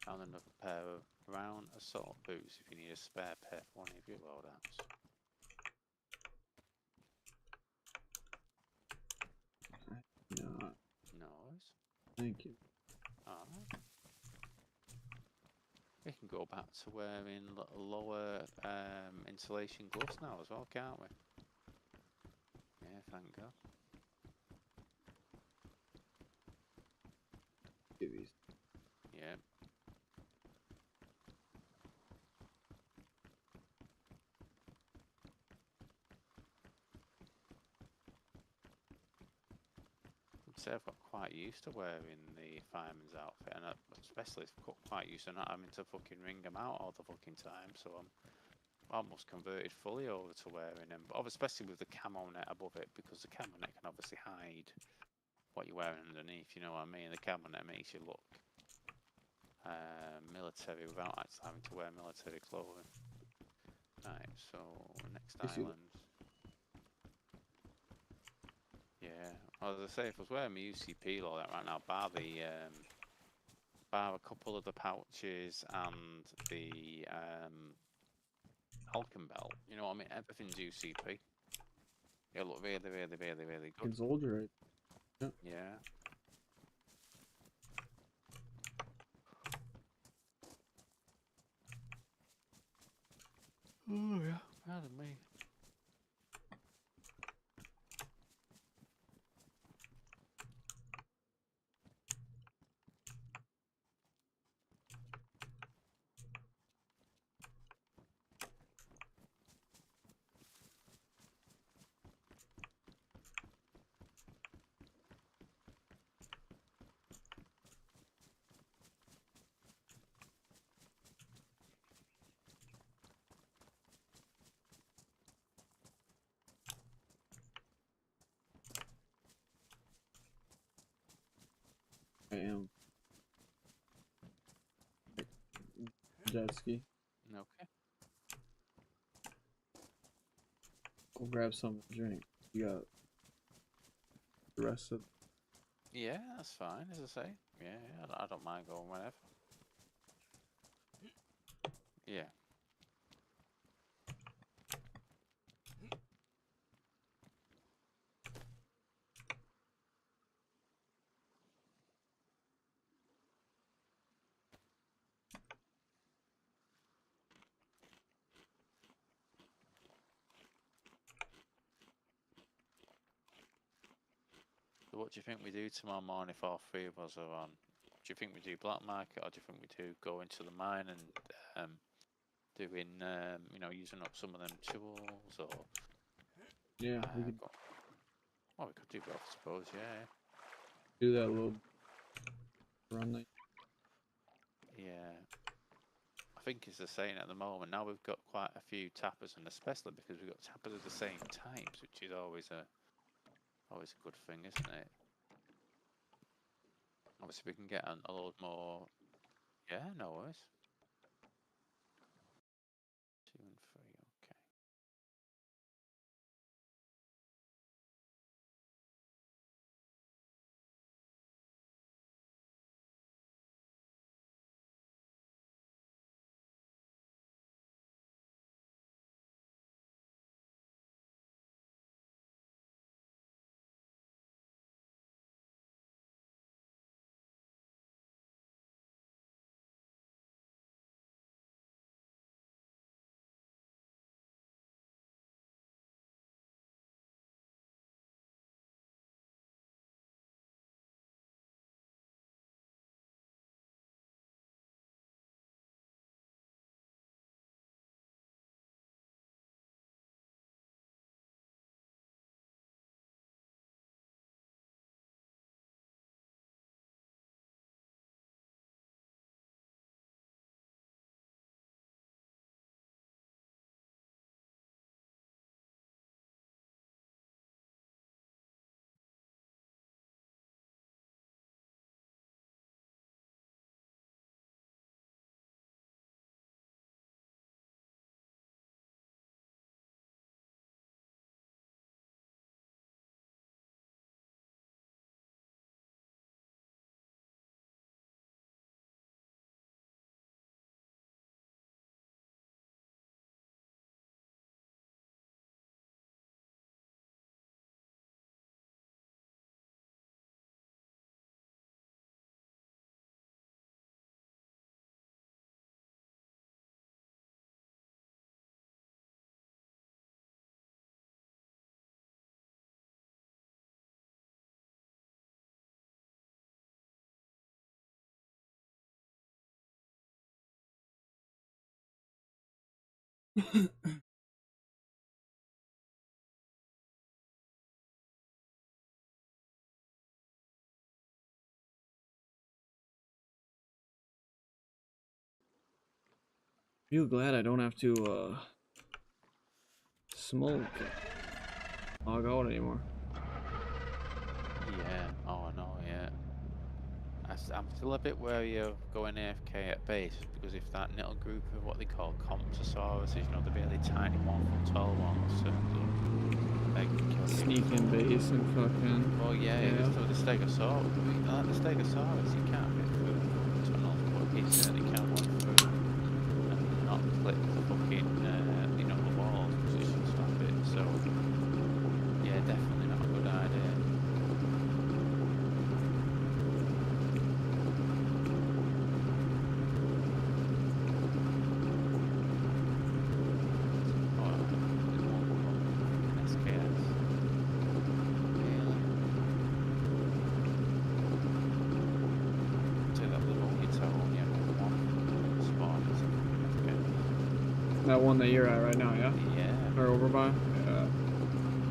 And another pair of brown assault boots if you need a spare pair for one of your loadouts. No, Nice. thank you. Alright. We can go back to wearing lower insulation gloves now as well, can't we? Yeah, thank God. Yeah. I'd say I've got quite used to wearing the fireman's outfit, and especially got quite used to not having to fucking wring them out all the fucking time, so I'm almost converted fully over to wearing them, but especially with the camo net above it, because the camo net can obviously hide what you're wearing underneath, you know what I mean? The camo net makes you look military without actually having to wear military clothing. Right, so next island. Yeah, well, as I say, if I was wearing my UCP all that right now, bar a couple of the pouches and the Falcon belt, you know what I mean? Everything's UCP. It'll look really, really, really, really good. Good soldier, right? Yep. Yeah. Oh yeah, pardon me. I am. Jet ski. Okay. Go grab something to drink. You got the rest of. Yeah, that's fine, as I say. Yeah, I don't mind going whenever. Yeah. So what do you think we do tomorrow morning if all three of us are on? Do you think we do black market, or do you think we do go into the mine and doing, you know, using up some of them tools, or Yeah, we could well, we could do both, I suppose. Yeah. do that little run. Like, Yeah. I think is the saying at the moment. Now we've got quite a few tappers, and especially because we've got tappers of the same types, which is always a good thing, isn't it? Obviously, we can get a load more. Yeah, no worries. 2 and 3, okay. Feel glad I don't have to smoke log out anymore. Yeah. Oh no. Yeah. I'm still a bit wary of going AFK at base because if that little group of what they call Compsosauruses, you know, the really tiny 1 foot tall ones, turns up, they can kill you. Sneak in base and fucking. Well, yeah, Yeah. so the Stegosaurus, like the Stegosaurus, you can't fit through tunnels, but he certainly can run through and not clip the fucking, you know, the walls because it should stop it. So, yeah, definitely not a good idea. That one that you're at right now, yeah? Yeah. Or over by? Yeah.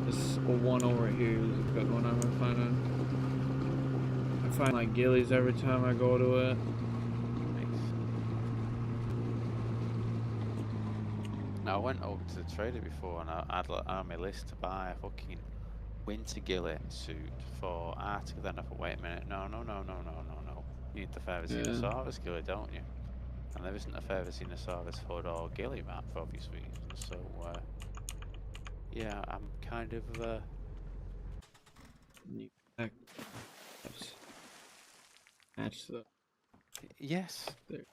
This one over here is a good one I've been finding. I find like gillies every time I go to it. Now, I went over to the trader before and I had on my list to buy a fucking winter ghillie suit for Arctic. Then I thought, wait a minute, no. You need the Feathersinosaurus ghillie, don't you? And there isn't a Feathersinosaurus hood or ghillie map for obvious reasons. So, yeah, I'm kind of. Match the. Yes. There.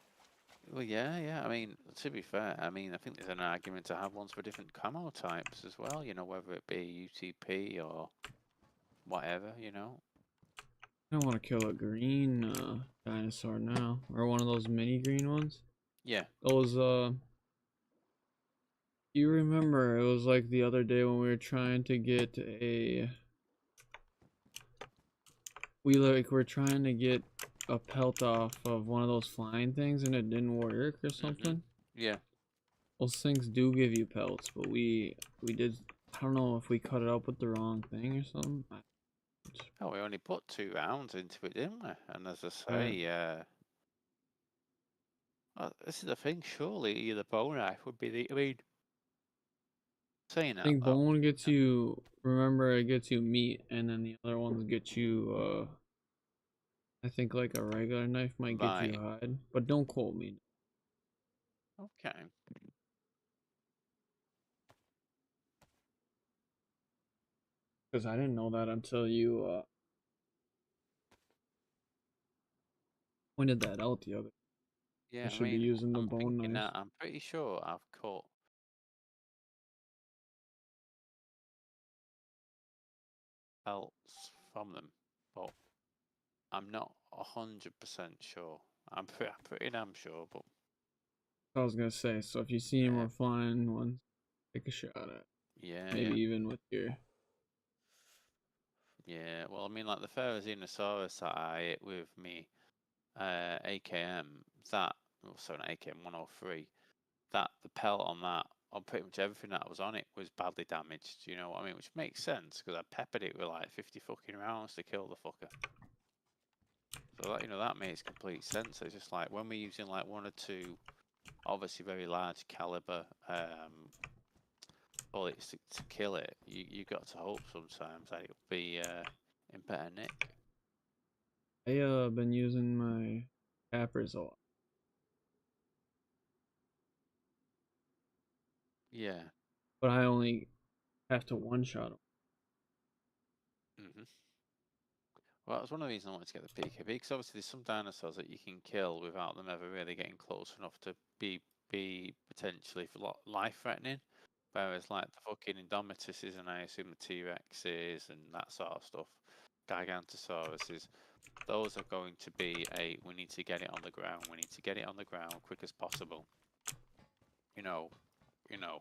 Well, yeah. I mean, to be fair, I think there's an argument to have ones for different camo types as well. You know, whether it be UTP or whatever. You know. I don't want to kill a green dinosaur now, or one of those mini green ones. Yeah. Those you remember it was like the other day when we were trying to get a. We're trying to get a pelt off of one of those flying things and it didn't work or something. Yeah. Those things do give you pelts, but we did. I don't know if we cut it up with the wrong thing or something. Oh, we only put 2 rounds into it, didn't we? And as I say, This is the thing. Surely the bow knife would be the. I mean, saying I that think though. bone gets you. Remember, it gets you meat, and then the other ones get you. I think like a regular knife might get you Right. hide, but don't quote me Okay. because I didn't know that until you pointed that out the other. I Yeah. I should be mean, using the I'm bone thinking knife. that I'm pretty sure I've cut pelts from them, but I'm not 100% sure. I'm pretty damn sure, but I was gonna say, so if you see yeah, more flying ones, take a shot at. yeah, Maybe yeah, even with your. yeah. Well, I mean, like the Ferrozenosaurus that I hit with me AKM, that, oh, sorry, not AKM 103, that the pelt on that, on pretty much everything that was on it was badly damaged. You know what I mean? Which makes sense because I peppered it with like 50 fucking rounds to kill the fucker. So that, that makes complete sense. It's just like when we're using like one or two, obviously very large caliber bullets to kill it, you got to hope sometimes that it'll be in better nick. I been using my tappers a lot, Yeah. but I only have to one shot them. hmm Well, it's one of the reasons I wanted to get the PKB because obviously there's some dinosaurs that you can kill without them ever really getting close enough to be potentially life threatening. Whereas like the fucking Indomituses and I assume the T-Rexes and that sort of stuff, Gigantosauruses, those are going to be we need to get it on the ground. We need to get it on the ground quick as possible. You know, you know,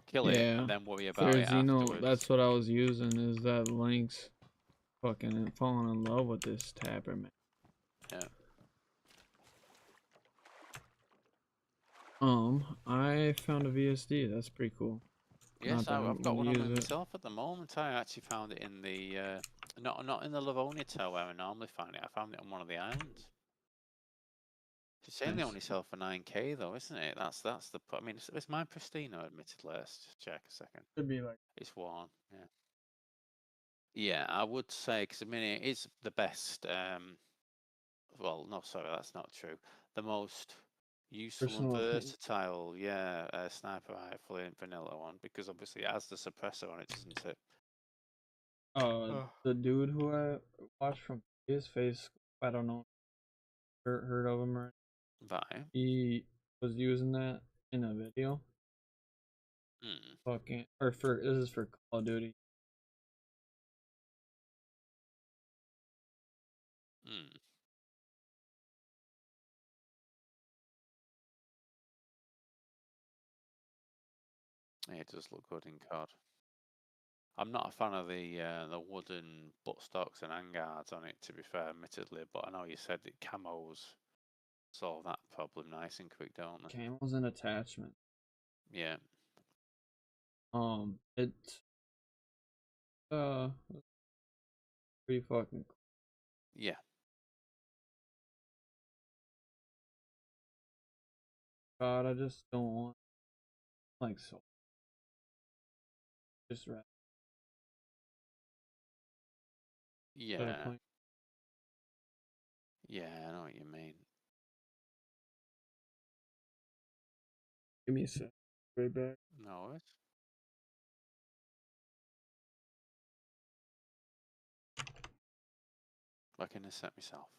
kill it Yeah, and then worry about it there's afterwards. that's what I was using is that Lynx fucking falling in love with this tapper man. Yeah. I found a VSD. That's pretty cool. Yes, Not that I've I'm got gonna one on me use it. myself at the moment. I actually found it in the not in the Livonia Tower where I normally find it. I found it on one of the islands. It's saying they Nice. only sell for 9k though, isn't it? That's the. I mean, it's mine Pristino, admittedly. Let's just check a second. Should be like It's worn. Yeah. Yeah, I would say because I mean it is the best. Well, no, sorry, that's not true. The most useful and personal opinion. versatile, yeah, sniper rifle in vanilla one because obviously it has the suppressor on it, doesn't it? Oh. The dude who I watched from his face, I don't know, heard of him or Right. he was using that in a video. Hmm. Fucking or for this is for Call of Duty. Hmm. Yeah, it does look good in COD. I'm not a fan of the wooden buttstocks and handguards on it, to be fair, admittedly, but I know you said that camos solve that problem nice and quick, don't they? Camel's an attachment. Yeah. It uh pretty fucking cool. Yeah. God, I just don't want like so just rather Yeah. playing. Yeah, I know what you mean. Give me a sec. Right back. No worries. I can set myself.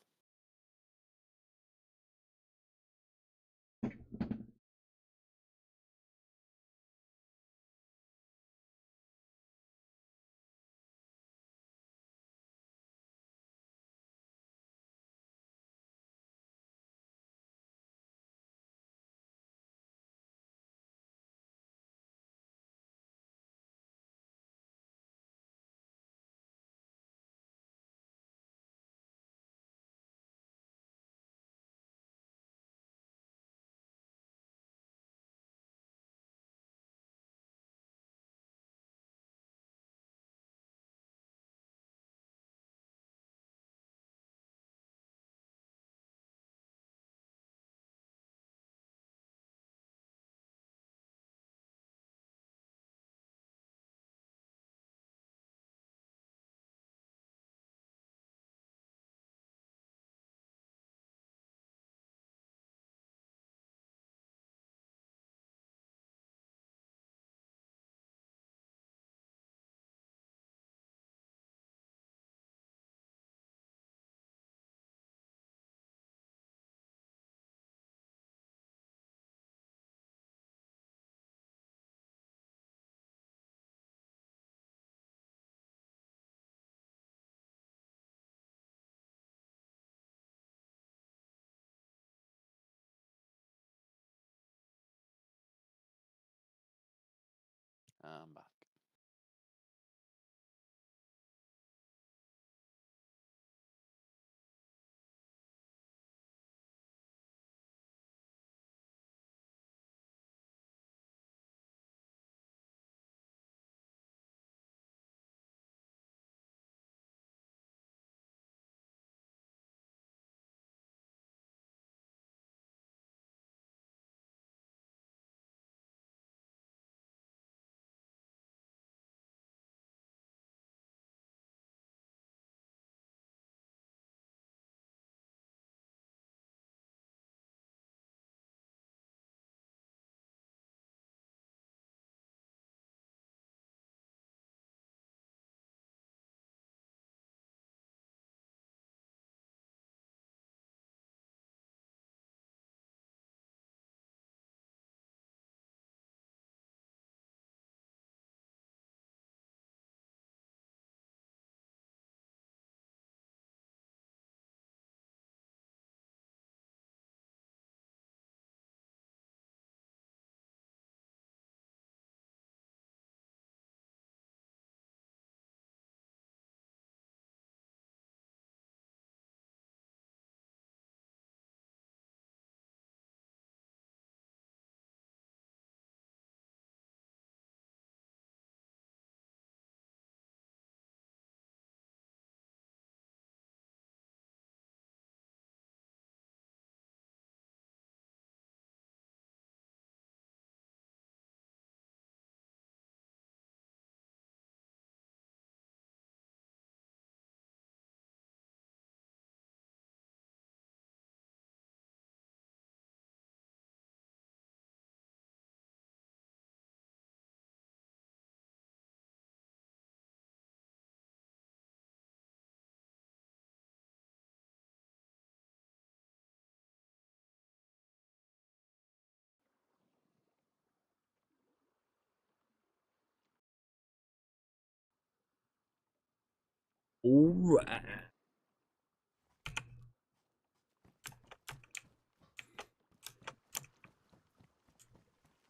Alright.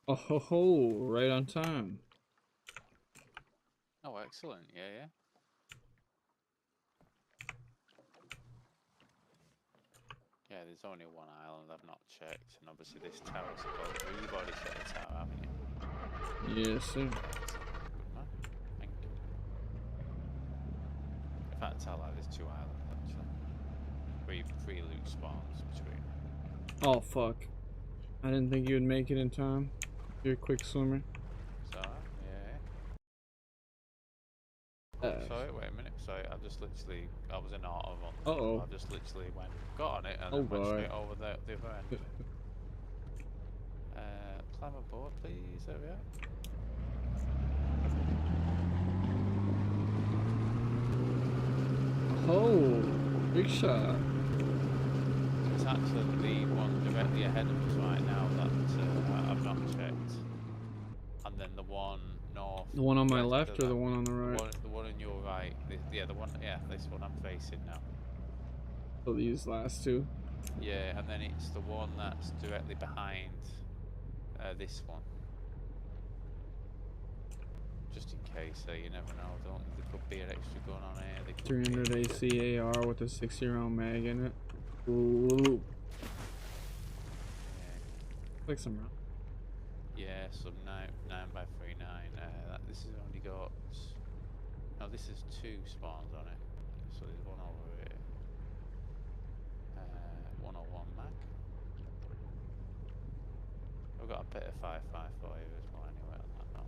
Oh ho ho, right on time. Oh, excellent. Yeah, yeah. Yeah, there's only one island I've not checked, and obviously this tower's supposed to. You've already set the tower, haven't you? Yes, sir. Excellent. Good man. Thank you. In fact, I like there's two islands actually. Three loot spawns between. Oh fuck. I didn't think you would make it in time. You're a quick swimmer. So, yeah. Uh Oh, sorry, wait a minute. Sorry, I was in auto on there. oh. I just literally got on it and Oh then went boy. straight over the other end. Climb aboard, please. There we are. Oh, big shot. It's actually the one directly ahead of us right now that I've not checked. And then the one north. The one on my west left of or that. the one on the right? The one on your right. Yeah, this one I'm facing now. So these last two. Yeah, and then it's the one that's directly behind this one. Just in case, you never know. There could be an extra gun on here. 300 AC AR with a 60-round mag in it. Ooh. Yeah. Like some round. Yeah, some 9x39. This has only got. No, this is two spawns on it. So there's one over here. 101 Mac. I've got a bit of 5.5 for you as well anyway on that now.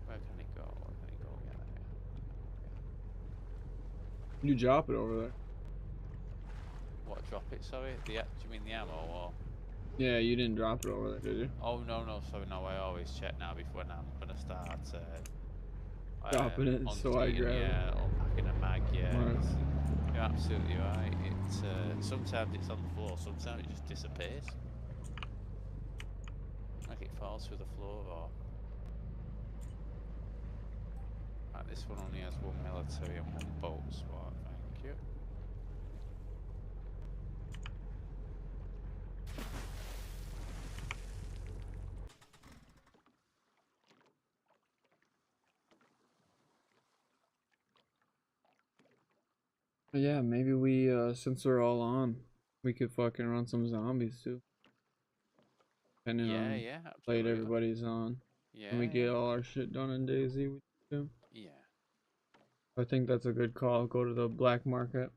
Where can it go? Where can it go? Yeah, there we are. You drop it over there. What, drop it, sorry? Do you mean the ammo or? Yeah, you didn't drop it over there, did you? Oh, no, sorry, no, I always check now before I'm gonna start Dropping it so I grab it. Yeah, unpacking a mag, yeah. Right. You're absolutely right. Sometimes it's on the floor, sometimes it just disappears. Like it falls through the floor or... Right, this one only has one military and one boat spot, thank you. Yeah, maybe we, since we're all on, we could fucking run some zombies too. Depending on Yeah, late absolutely. everybody's on. Yeah, And we get all our shit done in Daisy, we do. Yeah. I think that's a good call. Go to the black market.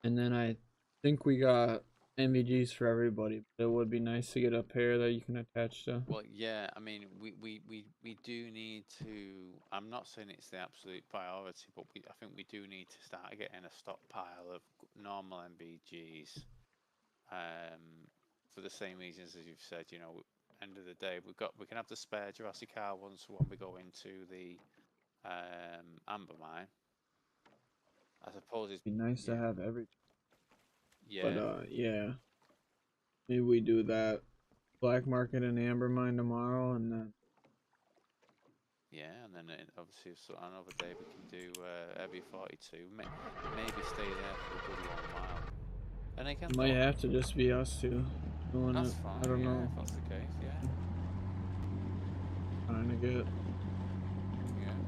And then I think we got MVGs for everybody. But it would be nice to get a pair that you can attach to. Well, yeah, I mean, we do need to. I'm not saying it's the absolute priority, but I think we do need to start getting a stockpile of normal MBGs. For the same reasons as you've said, you know, end of the day, we can have the spare Jurassic car ones when we go into the amber mine. I suppose it's It'd be nice to have every. Yeah. But yeah, maybe we do that black market and amber mine tomorrow, and then. Yeah, and then obviously another day we can do every 42. Maybe stay there for a good long while. And again, It might have to just be us two doing that's it. fine. I don't Yeah, know. if that's the case, yeah. Trying to get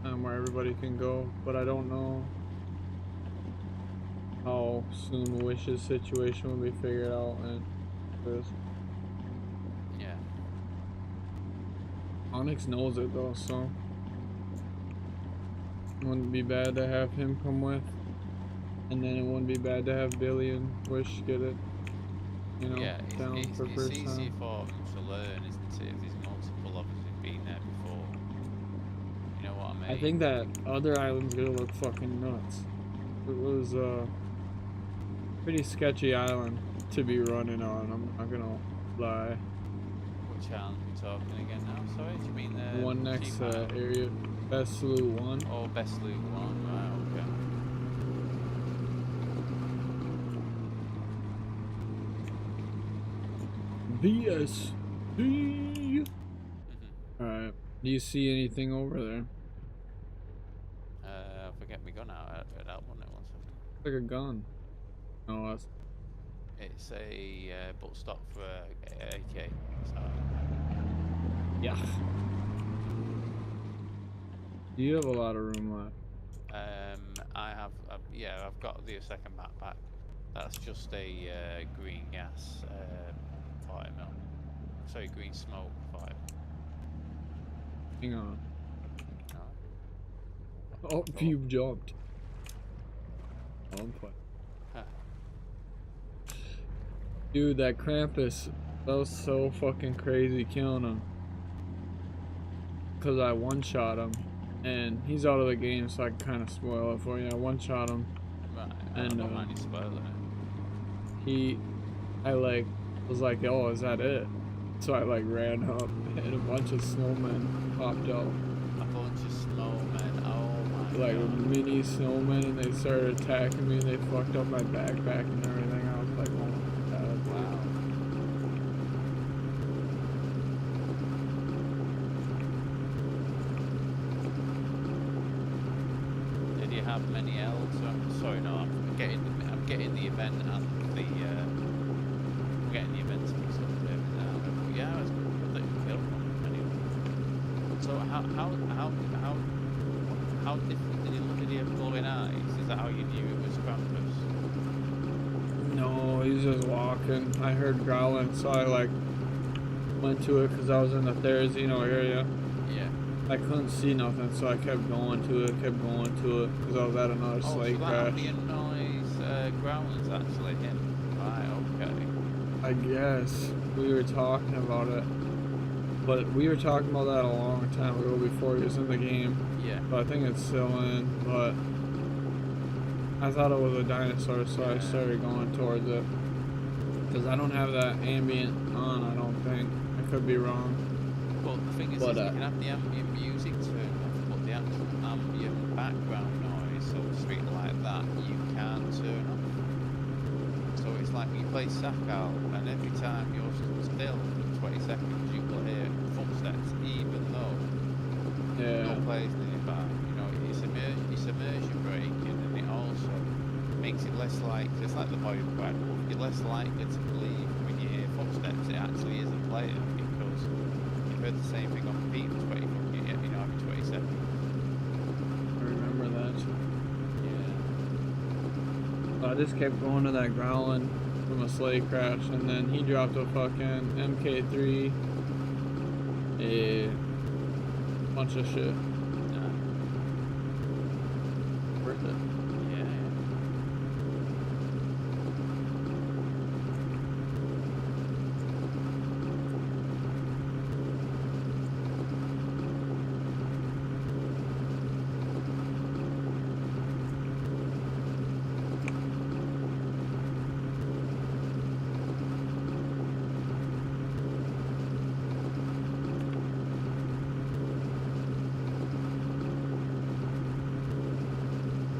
Yeah. where everybody can go, but I don't know how soon Wish's situation will be figured out and this. Yeah. Onyx knows it though, so it wouldn't be bad to have him come with, and then it wouldn't be bad to have Billy and Wish get it. You know, Yeah, down for it's first easy time. for them to learn, isn't it? If there's multiple of us who've been there before. You know what I mean? I think that other island's gonna look fucking nuts. It was pretty sketchy island to be running on, I'm not gonna lie. Which island are we talking again now? Sorry, do you mean The the one next cheap island? area, Best Salute 1. Oh, Best Loot 1, right, okay. BSD! Alright, do you see anything over there? Like a gun. No, that's It's a butt stock for AK. So, yeah. You have a lot of room left. I have, yeah, I've got the second backpack. That's just a green gas 40 mil. Sorry, green smoke 40 mil. Hang on. No, Oh, I thought. you jumped. Oh, I'm playing. Huh. Dude, that Krampus, that was so fucking crazy killing him. Cause I one-shot him, and he's out of the game, so I can kind of spoil it for you. I one-shot him, Right, I and don't mind you spoiling it. I like was like, oh, is that it? So I like ran up, and a bunch of snowmen popped out, A bunch of snowmen. Oh my like god. mini snowmen, and they started attacking me. And they fucked up my backpack and everything. I was like, oh my god, dude. Wow. Did you have many elves? Sorry, no. I'm getting the event and the. I'm getting the events mixed up there now. But yeah, it's good that you killed one anyway. So how different did he look? Did he have glowing eyes? Is that how you knew it was Krampus? No, he's just walking. I heard growling, so I like went to it because I was in the Therizino area. Yeah. I couldn't see nothing, so I kept going to it, because I was at another Oh, sleigh so that crash. ambient noise growling's actually him. Right, okay. I guess we were talking about it, but we were talking about that a long time ago before he was in the game. Yeah. So I think it's still in, but I thought it was a dinosaur, so I started going towards it. Because I don't have that ambient on, I don't think. I could be wrong. Well, the thing is, you can have the ambient music turned off, but the actual ambient background noise, so to speak, like that, you can't turn off. So it's like when you play Sakal, and every time you're still for 20 seconds, you will hear footsteps, even though no players nearby. You know, it's immersion breaking, and it also makes it less like, it's like the boy who cried wolf, you're less likely to believe when you hear footsteps it actually is a player, because you've heard the same thing on repeat for 20 fucking, you know, every 20 seconds. I remember that. Yeah. I just kept going to that growling from a sleigh crash, and then he dropped a fucking MK3, a bunch of shit. Yeah. Worth it. Yeah.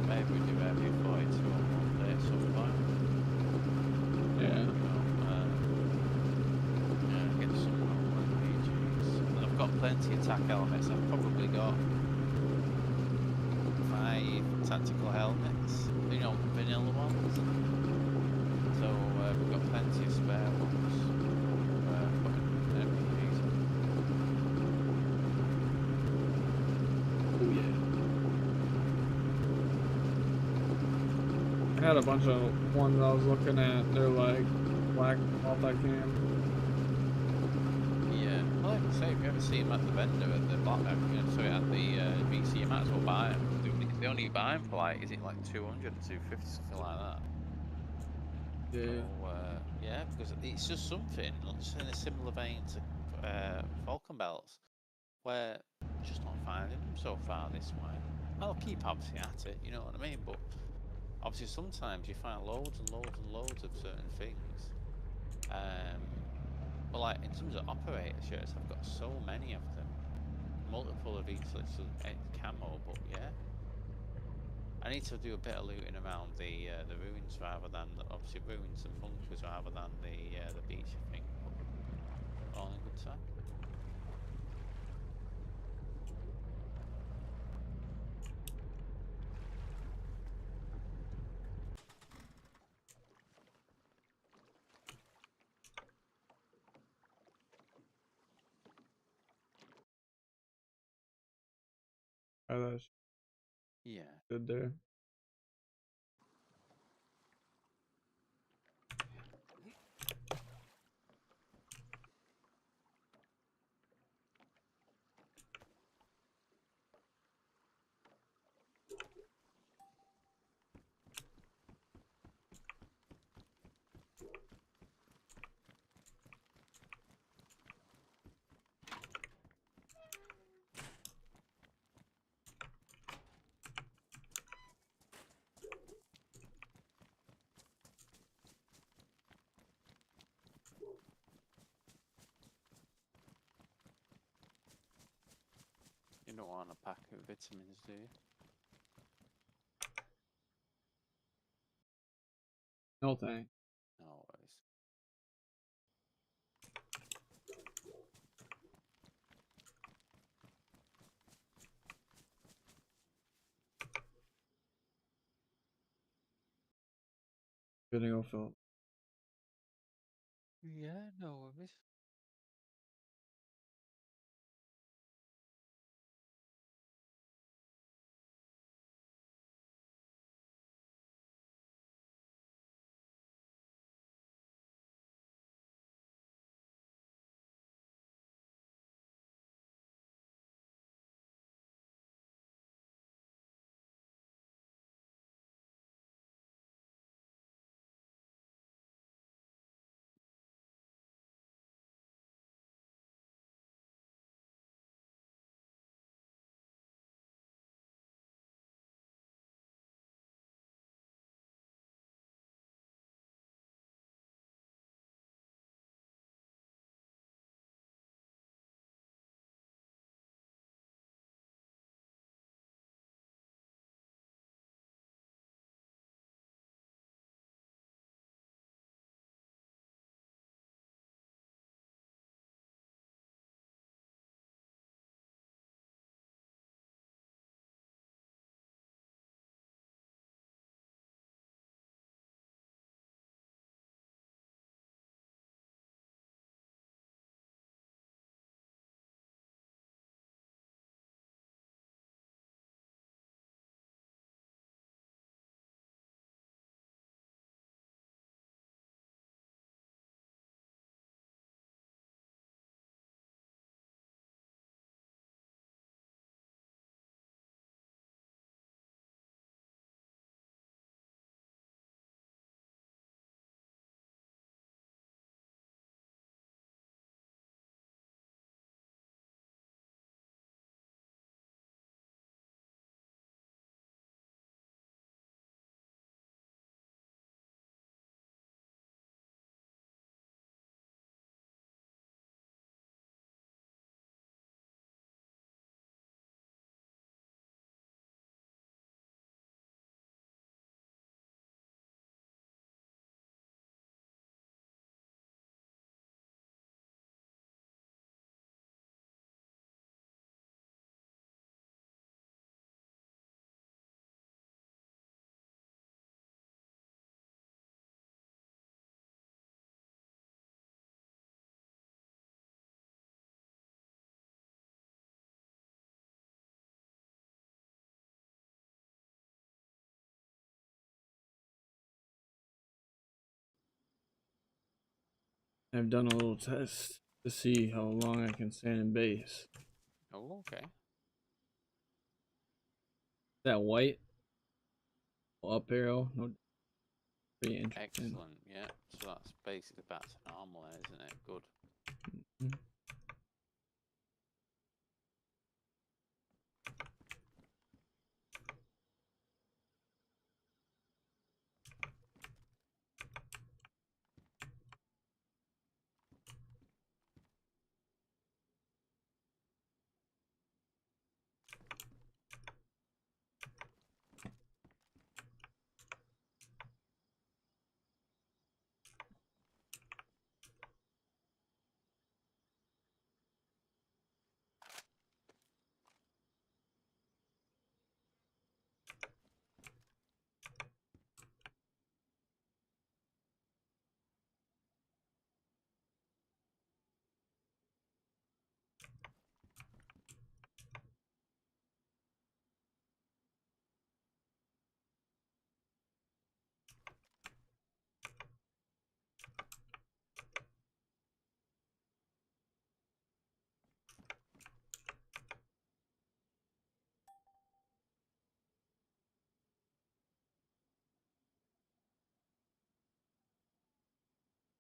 Maybe we do every 42 on one day at some point. Yeah. You know, yeah, get some normal MPGs. And I've got plenty of tack helmets. I've probably got 5 tactical helmets, you know, vanilla ones. So we've got plenty of spare ones for putting MPGs on. Oh yeah. I had a bunch of ones I was looking at. They're like black multicam. Yeah, well, like I say, if you ever see them at the vendor at the sorry, at the VC, you might as well buy them. They only buy them for like, is it like 200 or 250, something like that. Yeah. So yeah, because it's just something, just in a similar vein to Falcon Belts, where just not finding them so far this way. I'll keep obviously at it, you know what I mean? But obviously sometimes you find loads and loads and loads of certain things. But like in terms of operator shirts, I've got so many of them, multiple of each camo. But yeah, I need to do a bit of looting around the ruins rather than obviously ruins and bunkers rather than the beach. I think, but all in good time. that's Yeah. good there. You don't want a pack of vitamins, do you? No thanks. No worries. Gonna go fill. Yeah, no worries. I've done a little test to see how long I can stand in base. Oh, okay. That white up arrow, no, pretty interesting. Excellent. Yeah. So that's basically back to normal, then, isn't it? Good. Mhm.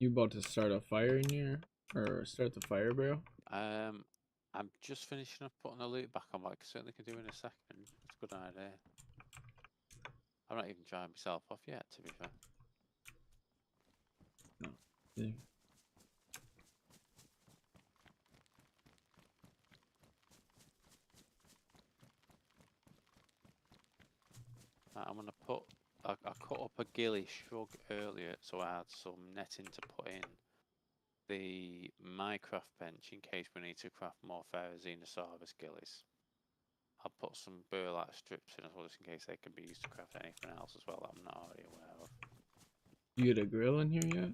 You about to start a fire in here? Or start the fire barrel? I'm just finishing up putting the loot back on, but I certainly can do in a second. It's a good idea. I'm not even trying myself off yet, to be fair. No. Yeah. Right, I'm gonna put. I cut up a ghillie shrug earlier, so I had some netting to put in the Minecraft bench in case we need to craft more Therizinosaurus ghillies. I'll put some burlap strips in as well, just in case they can be used to craft anything else as well that I'm not already aware of. You get a grill in here yet?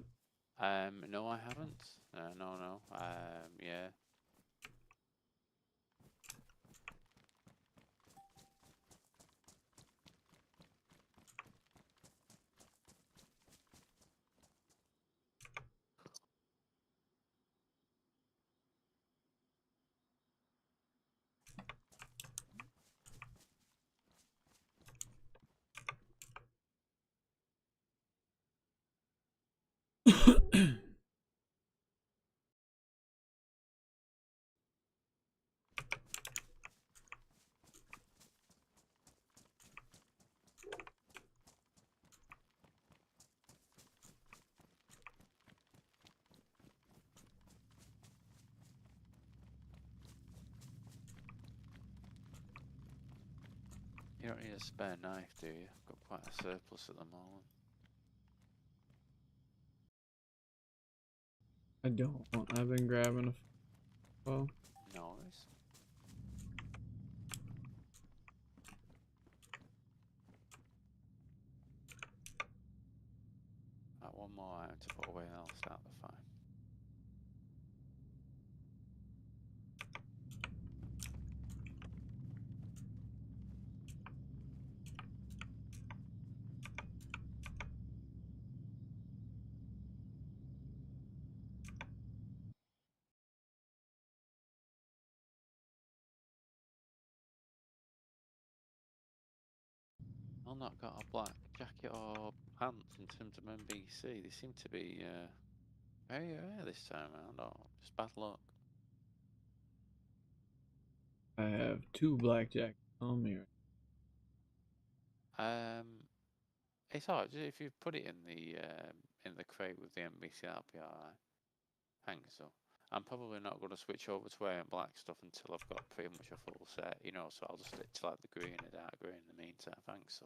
No, I haven't. No. Yeah. You don't need a spare knife, do you? I've got quite a surplus at the moment. I don't. I've been grabbing a. Well, Nice. Right, one more item to put away and I'll start the fire. I've not got a black jacket or pants in terms of MBC. They seem to be very rare this time around. Oh, just bad luck. I have 2 blackjack on me. It's alright. If you put it in the crate with the MBC, that'll be alright. Thanks, so. I'm probably not going to switch over to wearing black stuff until I've got pretty much a full set, you know, so I'll just stick to like the green and dark green in the meantime. Thanks, so.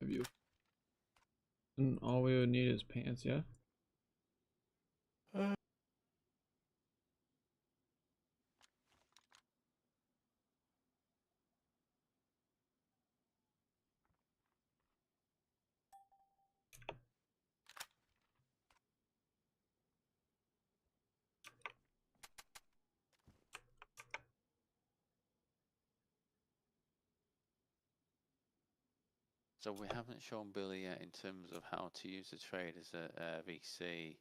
Have you? And all we would need is pants, yeah? So we haven't shown Billy yet in terms of how to use the trade as a VC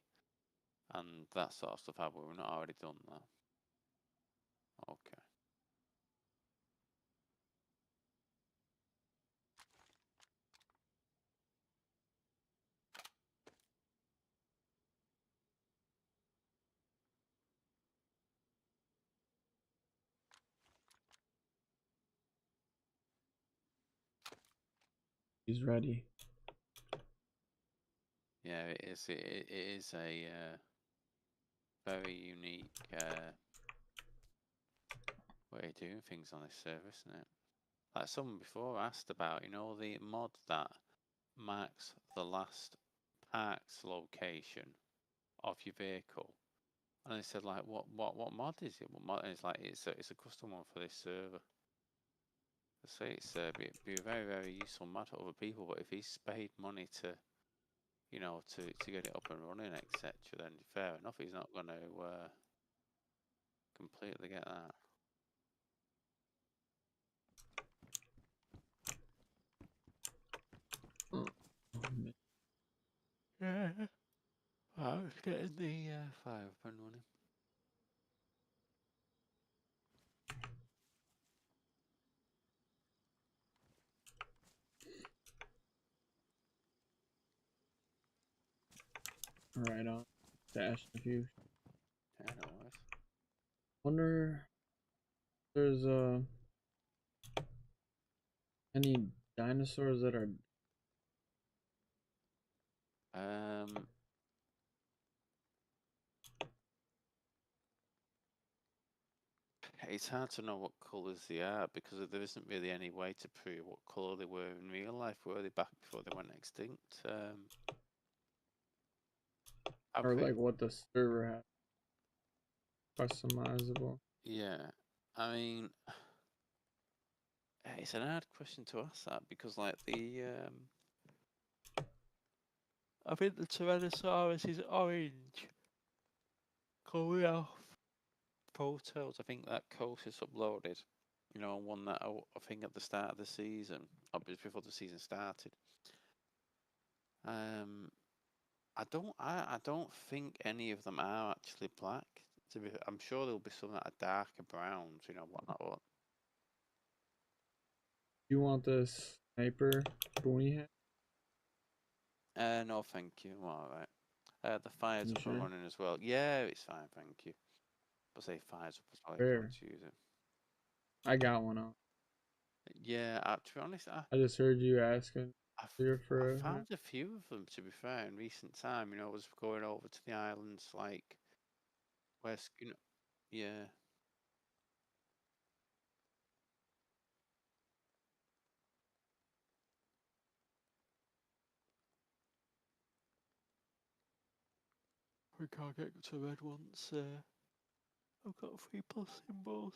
and that sort of stuff, have we? We've not already done that. Okay. He's ready. Yeah, it is. It is a very unique way of doing things on this server, isn't it? Like someone before asked about, you know, the mod that marks the last park's location of your vehicle, and they said like, what mod is it? What mod? And it's like it's a custom one for this server. I say it's be a very useful mod to other people, but if he's paid money to, you know, to get it up and running, etc., then fair enough. He's not going to completely get that. Oh, Yeah. I was getting the fire up and running. Right on. Dash a few. Yeah, no worries. Wonder if there's any dinosaurs that are Um, it's hard to know what colours they are because there isn't really any way to prove what colour they were in real life, were they, back before they went extinct? I or think, like what the server has customizable. yeah. I mean, it's an hard question to ask that because, like, I think the Tyrannosaurus is orange coming off photos. I think that coast is uploaded. You know, one that I think at the start of the season, or before the season started. Um, I don't think any of them are actually black. I'm sure there'll be some that are darker browns. You know, whatnot. You want this sniper boonie hat? No, thank you. I'm all right. The fire's You up and sure? running as well. Yeah, it's fine, thank you. I'll say fire's up as well if you Fair. want to use it. I got one on. Yeah, to be honest, I just heard you asking here I for a hat. found a few of them, to be fair, in recent time. You know, I was going over to the islands like West, yeah. We can't get to red ones. I've got 3+ symbols.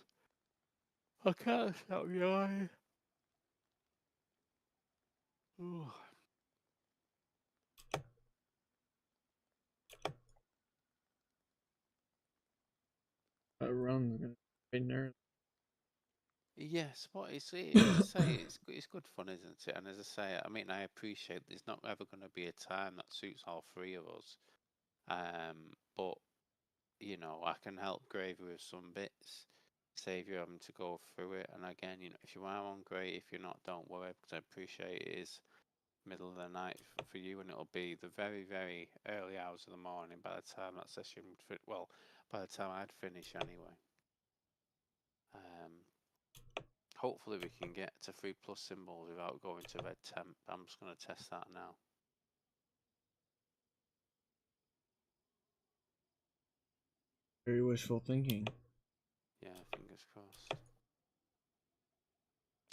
I can't shout the eye. Oh. That run's gonna be nervous. Yes, but as I say, it's good fun, isn't it? And as I say, I mean, I appreciate there's not ever going to be a time that suits all three of us. But you know, I can help Gravy with some bits, save you having to go through it. And again, you know, if you are on, great. If you're not, don't worry, because I appreciate it is middle of the night for you, and it'll be the very, very early hours of the morning by the time that session would well, by the time I'd finish anyway. Um, Hopefully we can get to 3+ symbols without going to red temp. I'm just going to test that now. Very wishful thinking. Yeah, fingers crossed.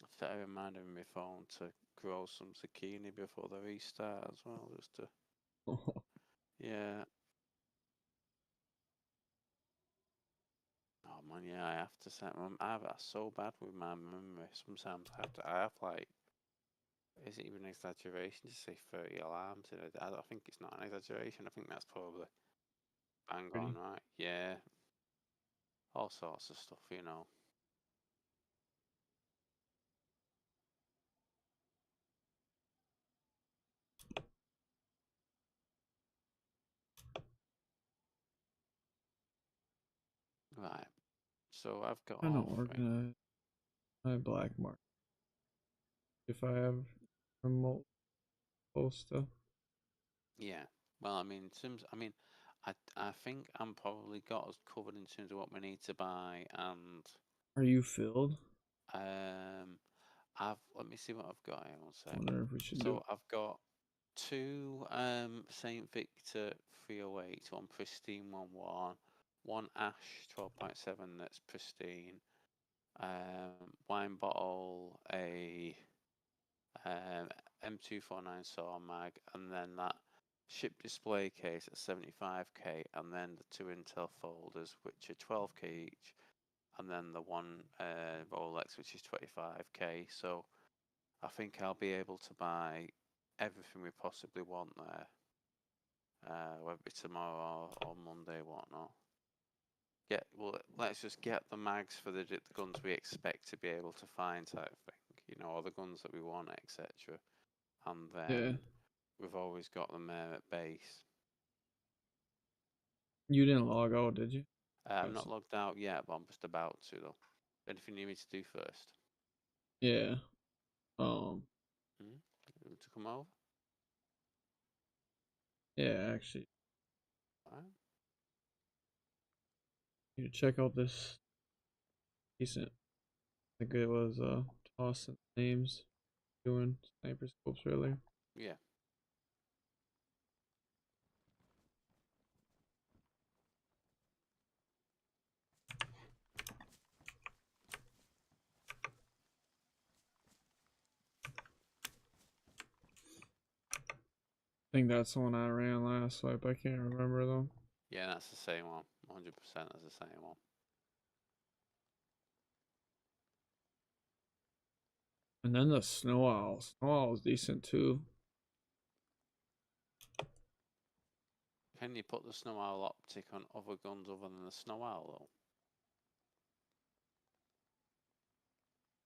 I've set a reminder on my phone to grow some zucchini before the restart as well, just to, yeah. Oh man, yeah, I have to set my, I'm so bad with my memory. Sometimes I have like, is it even an exaggeration to say 30 alarms in a day? I don't think it's not an exaggeration. I think that's probably bang on, Ready? right? Yeah, all sorts of stuff, you know. Right. So I've got Kind of all three. organized my black mark. If I have remote stuff. Yeah. Well, I mean, I think I'm probably got us covered in terms of what we need to buy, and Are you filled? um, let me see what I've got here. One I sec. wonder if we should do So I've got two Saint Victor 308, one pristine 1.1, one Ash 12.7 that's pristine, wine bottle, a M249 saw mag, and then that ship display case at 75k, and then the two Intel folders, which are 12k each, and then the one Rolex, which is 25k. So I think I'll be able to buy everything we possibly want there, whether it be tomorrow or Monday, whatnot. Let's just get the mags for the guns we expect to be able to find, type thing, you know, or the guns that we want, etc. And yeah. then we've always got them there at base. You didn't log out, did you? I'm not logged out yet, but I'm just about to though. Anything you need me to do first? Yeah. Um. Hmm? To come over? Yeah. Actually. Alright. You check out this decent. I think it was Tossing names doing sniper scopes earlier. Yeah. I think that's the one I ran last swipe. I can't remember though. Yeah, that's the same one. 100% that's the same one. And then the snow owl. Snow owl is decent too. Can you put the snow owl optic on other guns other than the snow owl though?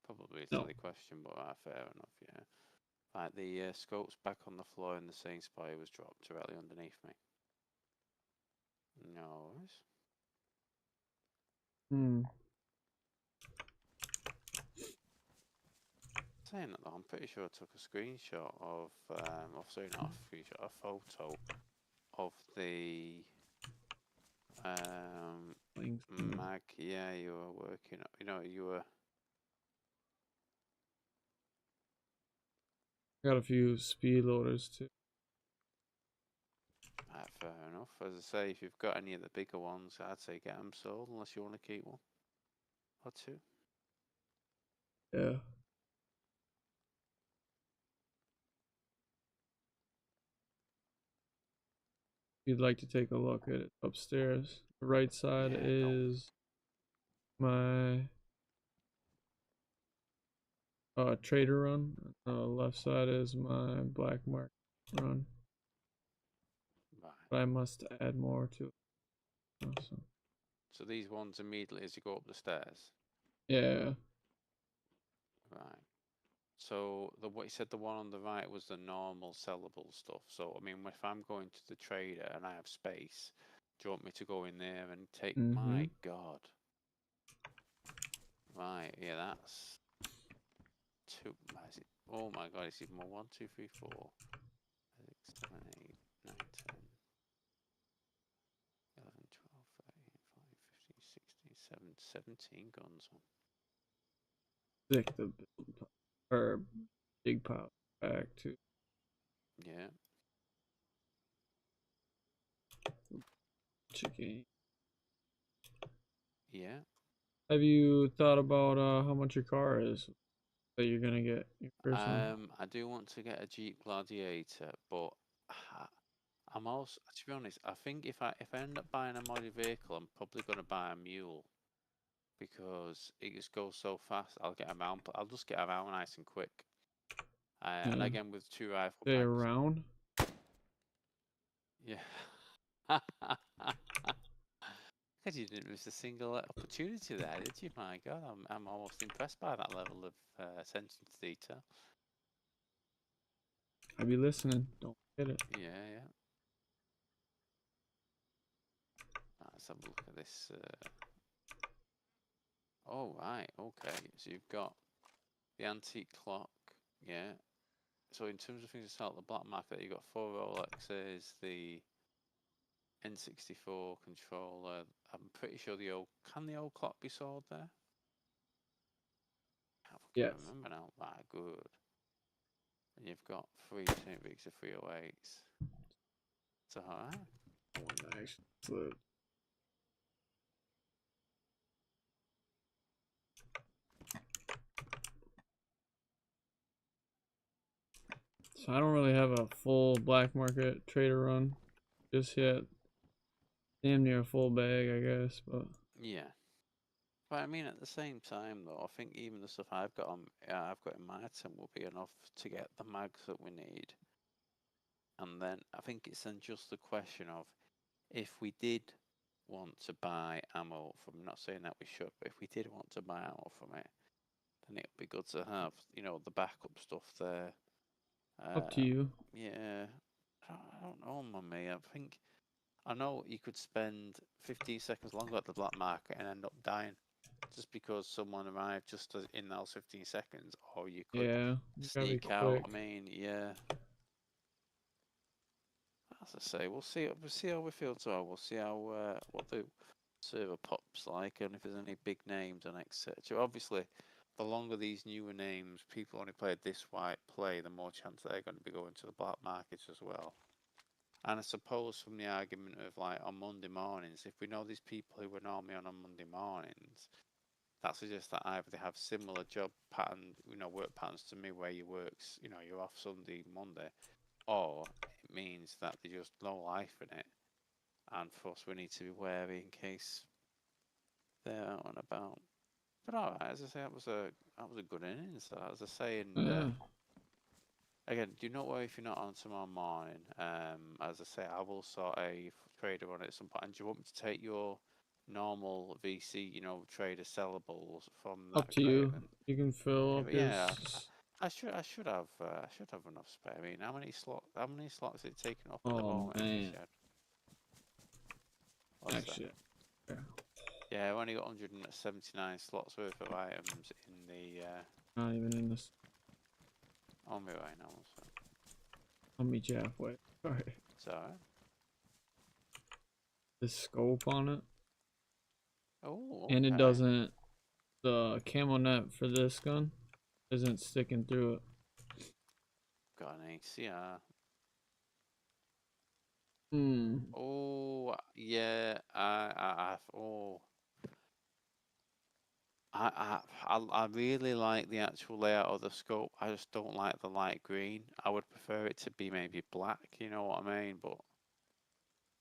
Probably a No. silly question, but fair enough, yeah. Like the scope's back on the floor in the same spot it was dropped directly underneath me. No worries. Saying that though, I'm pretty sure I took a screenshot of, sorry, not a screenshot, a photo of the mag. Yeah, you were working. You know, you were. Got a few speed loaders too. Fair enough. As I say, if you've got any of the bigger ones, I'd say get them sold unless you want to keep one or two. Yeah. You'd like to take a look at it upstairs. The right side Yeah, is my trader run. The left side is my black market run. Right. But I must add more to it. So these ones immediately as you go up the stairs. Yeah. Right. So what you said, the one on the right was the normal sellable stuff. So I mean, if I'm going to the trader and I have space, do you want me to go in there and take? My God. Right. Yeah, that's two. Is it? Oh my God! It's even more. 1, 2, 3, 4, 6, 7, 8, 9, 10, 11, 12, 13, 14, 15, 16, 17 guns on. Stick the or big pile back too. Yeah. Chicken. Yeah. Have you thought about how much your car is that you're gonna get your first one? I do want to get a Jeep Gladiator, but I'm also, to be honest, I think if I end up buying a modded vehicle, I'm probably going to buy a mule because it just goes so fast. I'll just get around nice and quick. And again, with 2 rifle Stay mags. around. Yeah. Because you didn't miss a single opportunity there, did you? My God, I'm almost impressed by that level of attention to detail. I be listening. Don't get it. Yeah, yeah. Let's have a look at this. Oh, right, okay. So you've got the antique clock, yeah. So in terms of things to sell at the black market, you've got 4 Rolexes, the N64 controller. I'm pretty sure can the old clock be sold there? I can't Yes. remember now. Right, good. And you've got 3 St. Vic's of 308s. So, alright. Oh, nice. So I don't really have a full black market trader run just yet. Damn near a full bag, I guess, but Yeah. But I mean, at the same time, though, I think even the stuff I've got in my tent will be enough to get the mags that we need. And then I think it's then just the question of if we did want to buy ammo from, I'm not saying that we should, but if we did want to buy ammo from it, then it would be good to have, the backup stuff there. up to you. Yeah, I don't know, mummy. I know you could spend 15 seconds longer at the black market and end up dying just because someone arrived just in those 15 seconds, or you could Yeah, you gotta be sneak out. quick. I mean, yeah. as I say, we'll see. We'll see how we feel tomorrow. We'll see how what the server pops like, and if there's any big names and etc. Obviously, the longer these newer names, people only played this white play, the more chance they're going to be going to the black markets as well. And I suppose from the argument of like on Monday mornings, if we know these people who were normally on Monday mornings, that suggests that either they have similar job pattern, work patterns to me, where you works, you're off Sunday, Monday, or it means that there's just no life in it. And for us, we need to be wary in case they're out and about. But all right, as I say, that was a good innings. As I say, and again, do not worry if you're not on tomorrow morning. As I say, I will sort a trader on it at some point. And do you want me to take your normal VC, trader sellables from that Up to crate? you. You can fill up your. Yeah, I should have enough spare. I mean, how many slots is it taking up at the Oh moment? man. Actually, yeah. Yeah, I've only got 179 slots worth of items in the. Not even in this. On my way now. So. I'll meet you halfway. Alright. Sorry. The scope on it. Oh. Okay. And it doesn't. The camo net for this gun isn't sticking through it. Got an ACR. Oh yeah. I really like the actual layout of the scope. I just don't like the light green. I would prefer it to be maybe black. You know what I mean? But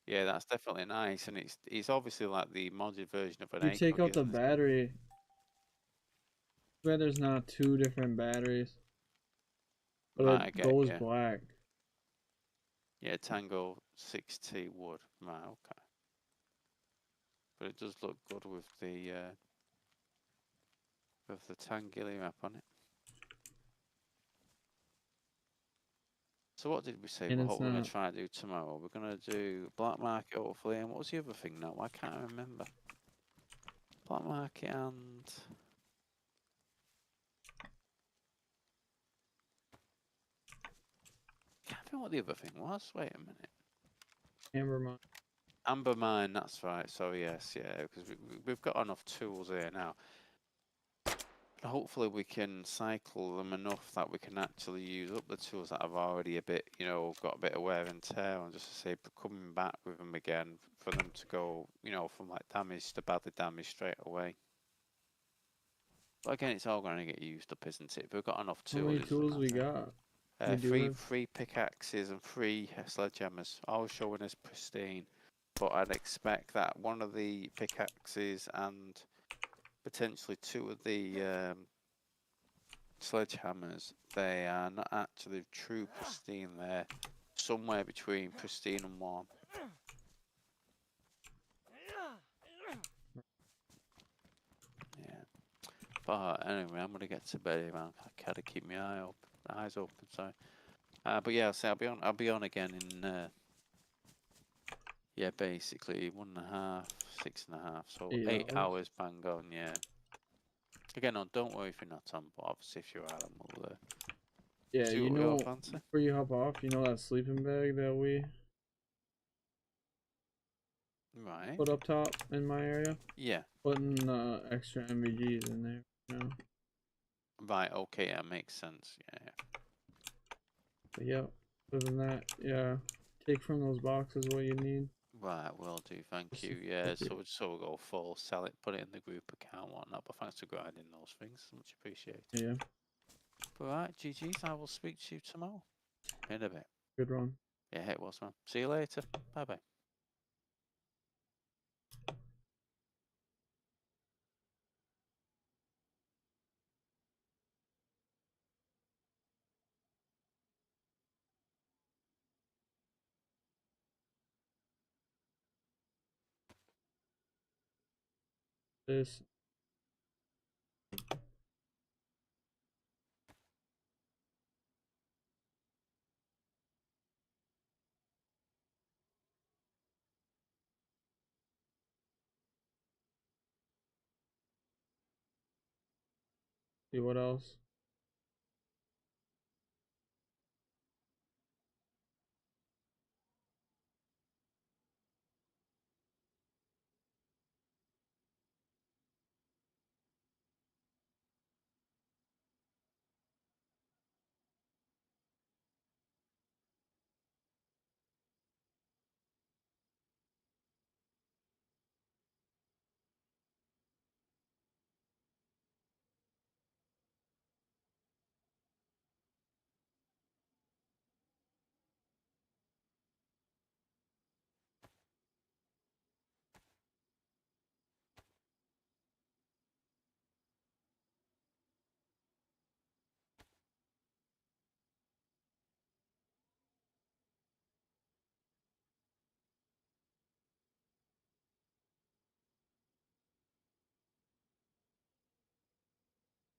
yeah, that's definitely nice, and it's obviously like the modded version of an You take out the battery. Where there's not two different batteries, but right, it goes black. Yeah, Tango 6T wood. Right, okay. But it does look good with the Tangili map on it. So what did we say? What we're going to try to do tomorrow? We're going to do black market hopefully, and what was the other thing now? I can't remember. Black market and I can't think what the other thing was. Wait a minute. Amber mine. Amber mine. That's right. So yes, yeah, because we've got enough tools here now. Hopefully we can cycle them enough that we can actually use up the tools that have already a bit, got a bit of wear and tear, and just to say coming back with them again for them to go, from like damage to badly damaged straight away. But again, it's all going to get used up, isn't it? If we've got enough tools. How many tools we got? Three pickaxes and 3 sledgehammers, all showing as pristine. But I'd expect that one of the pickaxes and potentially 2 of the sledgehammers, they are not actually true pristine. They're somewhere between pristine and warm. Yeah. But anyway, I'm gonna get to bed, man. I gotta keep my eyes open. So, but yeah, so I'll be on again in yeah, basically 1.5, 6.5, so 8 hours bang on. Yeah. Again, no, don't worry if you're not on, but obviously if you are, then we'll yeah, you know, before you hop off, you know that sleeping bag that we put up top in my area? Yeah. Putting extra MVGs in there, you know? Right, okay, that makes sense, yeah. But yeah, other than that, yeah, take from those boxes what you need. Right, will do, thank you. Yeah, so we'll go full, sell it, put it in the group account, whatnot, but thanks for grinding those things, much appreciated. Yeah. But right, GG's, I will speak to you tomorrow. In a bit. Good run. Yeah, it was, man. See you later. Bye-bye. This. See what else?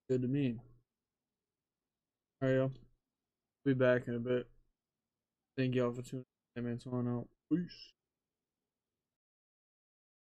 Good to me. Alright, y'all. Be back in a bit. Thank y'all for tuning in. Man, so on out. Peace.